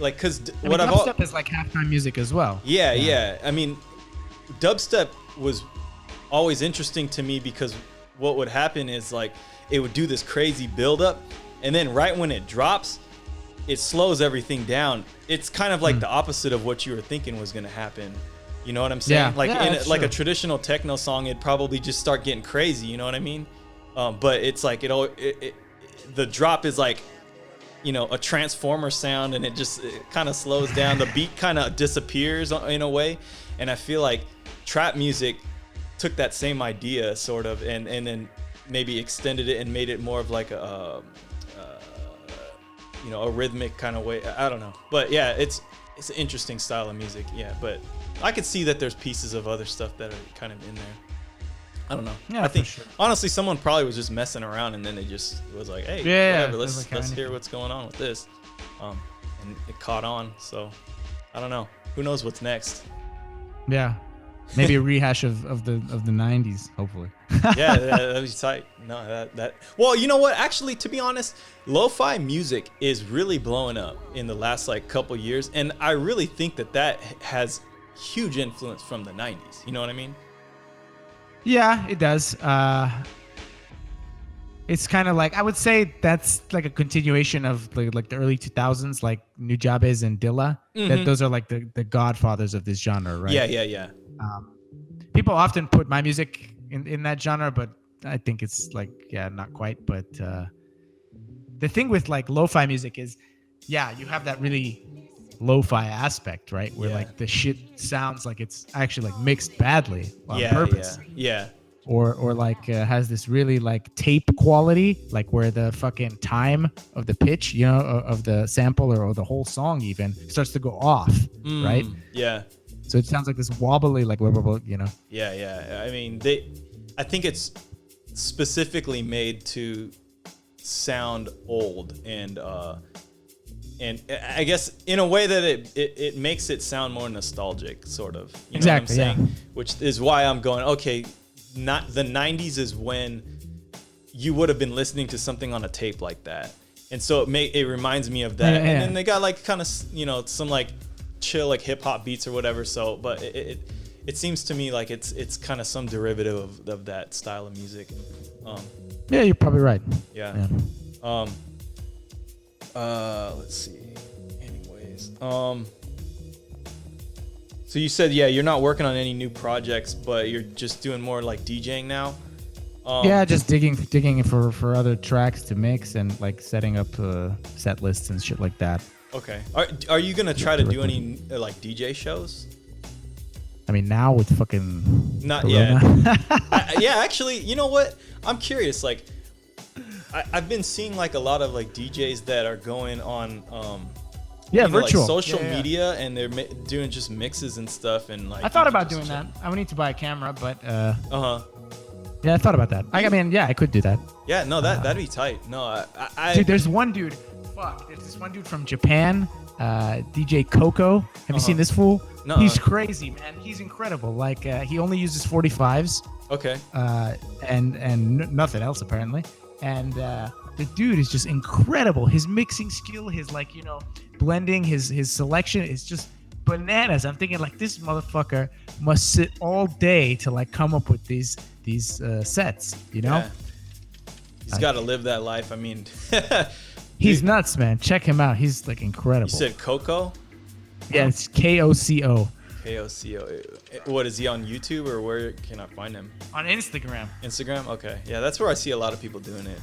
Like, cause dubstep is like halftime music as well. Yeah. I mean, dubstep was always interesting to me because what would happen is like it would do this crazy build up, and then right when it drops, it slows everything down. It's kind of like the opposite of what you were thinking was gonna happen. You know what I'm saying? Like a traditional techno song, it'd probably just start getting crazy. You know what I mean? But it's like the drop is like, you know, a transformer sound, and it kind of slows down. The beat kind of disappears in a way, and I feel like trap music took that same idea sort of and then maybe extended it and made it more of like a you know, a rhythmic kind of way. I don't know, but yeah, it's an interesting style of music. Yeah, but I could see that there's pieces of other stuff that are kind of in there. I don't know. Yeah, I think honestly, someone probably was just messing around, and then they just was like, "Hey, whatever, let's hear what's going on with this," and it caught on. So I don't know. Who knows what's next? Yeah, maybe a rehash of the 90s, hopefully. Yeah, that'd be tight. No, that. Well, you know what? Actually, to be honest, lo-fi music is really blowing up in the last like couple years, and I really think that has huge influence from the 90s. You know what I mean? Yeah, it does. It's kind of like, I would say that's like a continuation of like the early 2000s, like Nujabes and Dilla. Mm-hmm. Those are like the godfathers of this genre, right? Yeah. People often put my music in that genre, but I think it's like, not quite. But the thing with like lo-fi music is, you have that really lo-fi aspect, right? Where like the shit sounds like it's actually like mixed badly on purpose. Yeah. Or like has this really like tape quality, like where the fucking time of the pitch, you know, of the sample or the whole song even starts to go off, right? Yeah. So it sounds like this wobbly, like you know. Yeah. I mean, I think it's specifically made to sound old and I guess in a way that it makes it sound more nostalgic, sort of. You know Exactly, what I'm saying? yeah. Which is why I'm going, okay, not the 90s is when you would have been listening to something on a tape like that. And so it reminds me of that. Yeah, yeah. And then they got like kind of, you know, some like chill like hip hop beats or whatever. So, but it seems to me like it's kind of some derivative of that style of music. Yeah, you're probably right. Yeah. Let's see. Anyways, so you said, yeah, you're not working on any new projects, but you're just doing more like DJing now. Yeah, just digging for other tracks to mix and like setting up set lists and shit like that. Okay. Are you gonna try to do any like DJ shows? I mean, now with fucking Not Corona. yet. Yeah, actually, you know what? I'm curious. Like, I've been seeing like a lot of like DJs that are going on, virtual like social media, and they're doing just mixes and stuff. And like, I thought about doing that. I would need to buy a camera, but Yeah, I thought about that. I mean, yeah, I could do that. Yeah, no, that'd be tight. No, dude, there's one dude. Fuck, there's this one dude from Japan, DJ Coco. Have you seen this fool? No. He's crazy, man. He's incredible. Like, he only uses 45s. Okay. And nothing else apparently. And the dude is just incredible. His mixing skill, his like, you know, blending, his selection is just bananas. I'm thinking like this motherfucker must sit all day to like come up with these sets, you know? Yeah. He's got to live that life. I mean, he's nuts, man. Check him out. He's like incredible. You said Coco? Yeah, it's KOCO. KOCO. What, is he on YouTube, or where can I find him? On Instagram. Instagram? Okay. Yeah, that's where I see a lot of people doing it.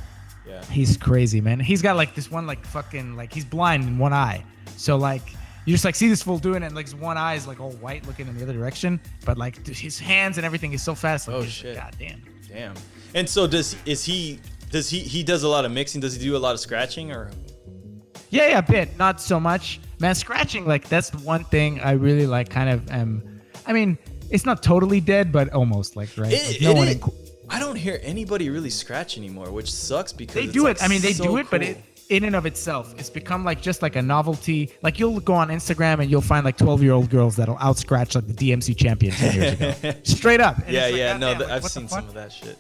Yeah. He's crazy, man. He's got like this one like fucking like he's blind in one eye. So like you just like see this fool doing it, and like his one eye is like all white looking in the other direction, but like his hands and everything is so fast. Like, oh shit! God damn. Damn. And so he does a lot of mixing? Does he do a lot of scratching or? Yeah, a bit. Not so much, man. Scratching, like that's the one thing I really like. Kind of I mean, it's not totally dead, but almost like right. I don't hear anybody really scratch anymore, which sucks because they do like it. I mean, they so do it, cool. but in and of itself, it's become like just like a novelty. Like you'll go on Instagram and you'll find like 12-year-old girls that'll out scratch like the DMC champion 10 years ago. Straight up. And yeah, like, yeah. No, like, I've seen some of that shit.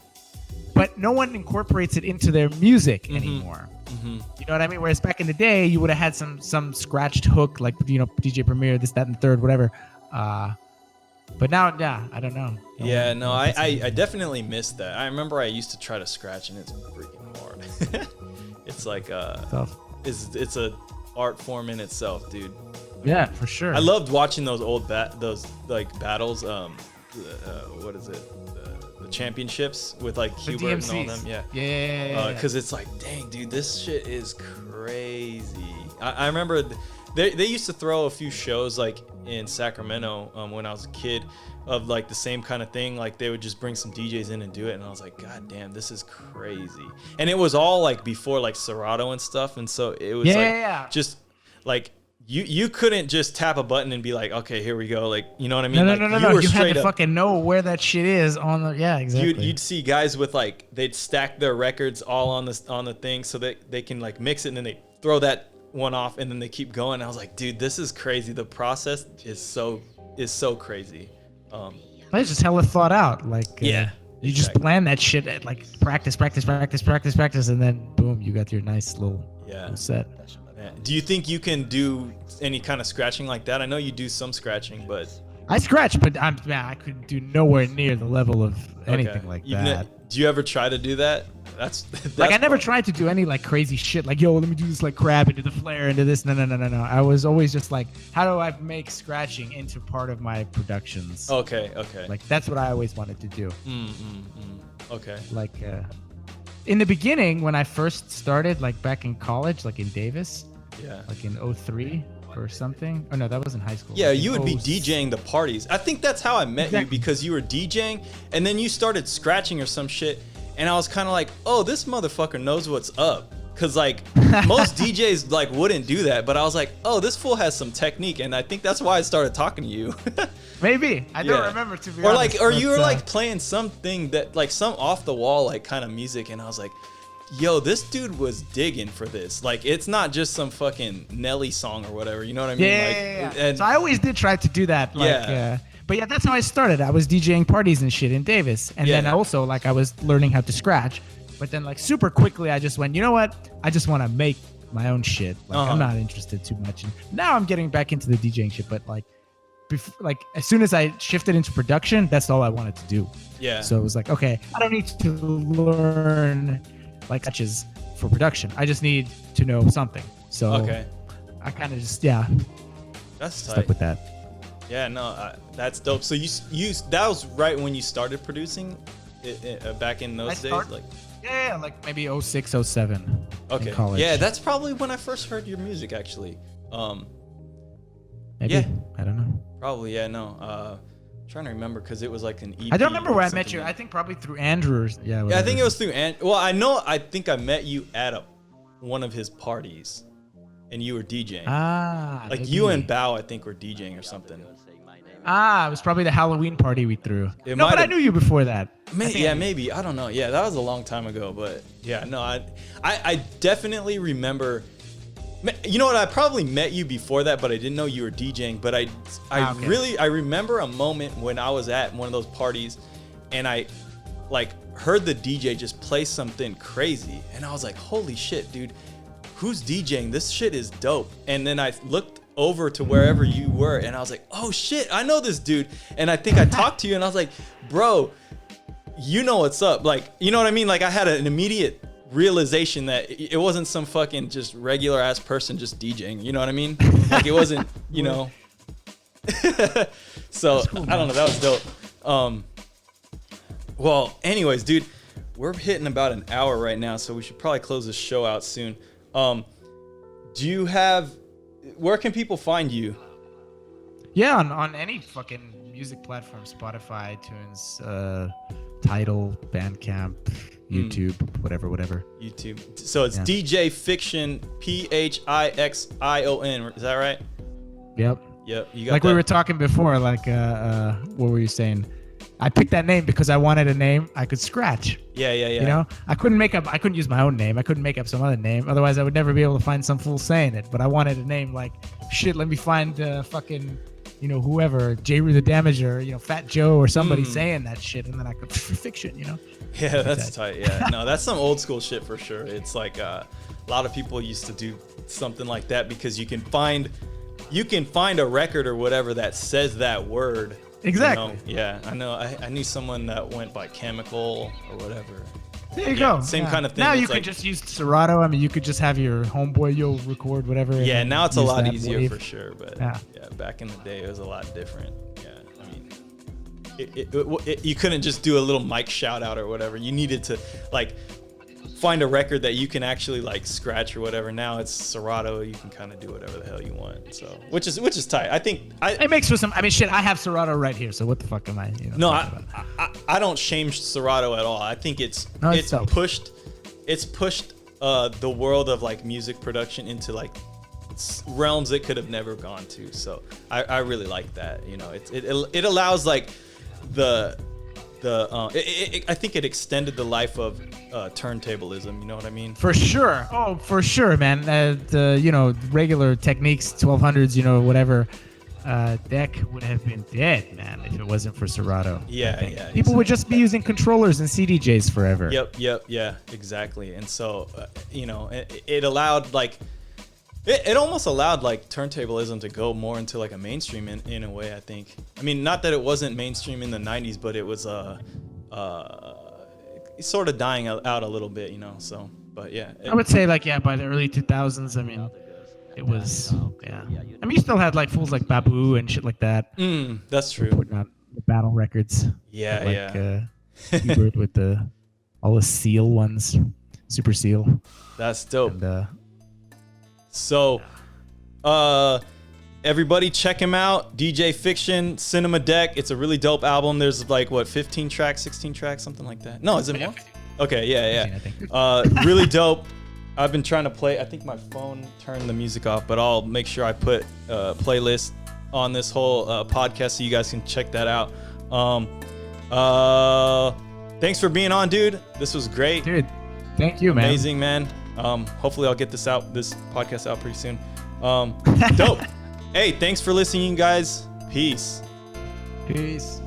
But no one incorporates it into their music anymore. Mm-hmm. You know what I mean? Whereas back in the day, you would have had some scratched hook, like, you know, DJ Premier, this, that, and the third, whatever. But now, yeah, I don't know. Yeah, no, I definitely missed that. I remember I used to try to scratch, and it's freaking hard. It's like it's a art form in itself, dude. Yeah, for sure. I loved watching those old like battles. What is it? The championships with like Hubert and all them. Yeah. Yeah. Because it's like, dang, dude, this shit is crazy. I remember they used to throw a few shows like in Sacramento when I was a kid of like the same kind of thing. Like they would just bring some DJs in and do it, and I was like, god damn, this is crazy. And it was all like before like Serato and stuff, and so it was just like you couldn't just tap a button and be like, okay, here we go. Like, you know what I mean? No. You had to fucking know where that shit is on the. Yeah, exactly. You'd see guys with like they'd stack their records all on the thing so that they can like mix it, and then they throw that one off, and then they keep going. And I was like, dude, this is crazy. The process is so crazy. It's just hella thought out. Like you just exactly. plan that shit at like practice, and then boom, you got your nice little set. Do you think you can do any kind of scratching like that? I know you do some scratching, but I scratch, but I could do nowhere near the level of anything like that. Do you ever try to do that? That's like I never tried to do any like crazy shit. Like, yo, let me do this like crab into the flare into this. No. I was always just like, how do I make scratching into part of my productions? Okay. Like that's what I always wanted to do. Okay. Like in the beginning when I first started, like back in college, like in Davis. Yeah. Like in 2003 or something. Oh no, that was in high school. Yeah, you would be DJing the parties. I think that's how I met you, because you were DJing and then you started scratching or some shit, and I was kind of like, oh, this motherfucker knows what's up. Cause like most DJs like wouldn't do that, but I was like, oh, this fool has some technique, and I think that's why I started talking to you. Maybe I don't remember, to be honest. Or you were like playing something that like some off the wall like kind of music, and I was like, yo, this dude was digging for this. Like, it's not just some fucking Nelly song or whatever. You know what I mean? Yeah. And, so I always did try to do that. Like, but yeah, that's how I started. I was DJing parties and shit in Davis. And then also, like, I was learning how to scratch. But then, like, super quickly, I just went, you know what? I just want to make my own shit. Like, I'm not interested too much. And now I'm getting back into the DJing shit. But, like, as soon as I shifted into production, that's all I wanted to do. Yeah. So it was like, okay, I don't need to learn, like, touches for production. I just need to know something. So I kind of just, that's stuck tight. with that. Yeah, no, that's dope. So you that was right when you started producing back in those days? Like, yeah, like maybe 06, 07 in college. Yeah, that's probably when I first heard your music, actually. Maybe. Yeah. I don't know. Probably, yeah, no. Trying to remember because it was like an EP. I don't remember where I met you. I think probably through Andrew. Yeah, I think it was through Andrew. Well, I think I met you at one of his parties, and you were DJing. Like maybe. You and Bboy, I think, were DJing or something. It was probably the Halloween party we threw. But I knew you before that. Maybe. I don't know. Yeah, that was a long time ago. But yeah, no, I definitely remember. You know what? I probably met you before that, but I didn't know you were DJing. But I remember a moment when I was at one of those parties, and I like heard the DJ just play something crazy, and I was like, "Holy shit, dude! Who's DJing? This shit is dope." And then I looked over to wherever you were, and I was like, "Oh shit, I know this dude." And I think I talked to you, and I was like, "Bro, you know what's up?" Like, you know what I mean? Like, I had an immediate realization that it wasn't some fucking just regular ass person just DJing. You know what I mean? Like, it wasn't, you know. So cool, I don't know. That was dope. Well, anyways, dude, we're hitting about an hour right now, so we should probably close this show out soon. Where can people find you? Yeah, on any fucking music platform, Spotify, iTunes, Tidal, Bandcamp, YouTube, whatever. YouTube. So it's DJ Phixion, Phixion. Is that right? Yep. You got like that? We were talking before, like, what were you saying? I picked that name because I wanted a name I could scratch. Yeah. You know, I couldn't use my own name. I couldn't make up some other name. Otherwise, I would never be able to find some fool saying it. But I wanted a name like, shit, let me find fucking, you know, whoever, J-Roo the Damager, you know, Fat Joe or somebody saying that shit. And then I could, Phixion, you know? Yeah, that's tight. Yeah, no, that's some old school shit for sure. It's like a lot of people used to do something like that because you can find a record or whatever that says that word. Exactly. You know? Yeah, I know. I knew someone that went by Chemical or whatever. There you go. Same kind of thing. Now you could just use Serato. I mean, you could just have your homeboy, you'll record whatever. Yeah, now it's a lot easier for sure. But yeah, back in the day, it was a lot different. Yeah, I mean, you couldn't just do a little mic shout out or whatever. You needed to like find a record that you can actually like scratch or whatever. Now it's Serato. You can kind of do whatever the hell you want. So which is tight. I think it makes for some. I mean, shit. I have Serato right here. So what the fuck am I? You know, I don't shame Serato at all. I think it's pushed the world of like music production into like realms it could have never gone to. So I really like that. You know, it allows like I think it extended the life of turntablism. You know what I mean? For sure. Oh, for sure, man. You know, regular Techniques 1200s, you know, whatever. Deck would have been dead, man, if it wasn't for Serato. Yeah. People would just be using controllers and CDJs forever. Yep. Yeah, exactly. And so, you know, it allowed like. It almost allowed like turntablism to go more into like a mainstream in a way, I think. I mean, not that it wasn't mainstream in the 90s, but it was sort of dying out a little bit, you know. So, but yeah. I would say like by the early 2000s, I mean, it was I mean, you still had like fools like Babu and shit like that. That's true. Putting out the battle records. Yeah. Hubert with all the Seal ones, Super Seal. That's dope. And, so, everybody check him out. DJ Phixion, Cinemadeck. It's a really dope album. There's like 15 tracks, 16 tracks, something like that. No, is it more? Okay, yeah. 15, really dope. I've been trying to play. I think my phone turned the music off, but I'll make sure I put a playlist on this whole podcast so you guys can check that out. Thanks for being on, dude. This was great. Dude, Thank you, man. Amazing, man. Hopefully I'll get this podcast out pretty soon. Dope. Hey, thanks for listening, guys. Peace. Peace.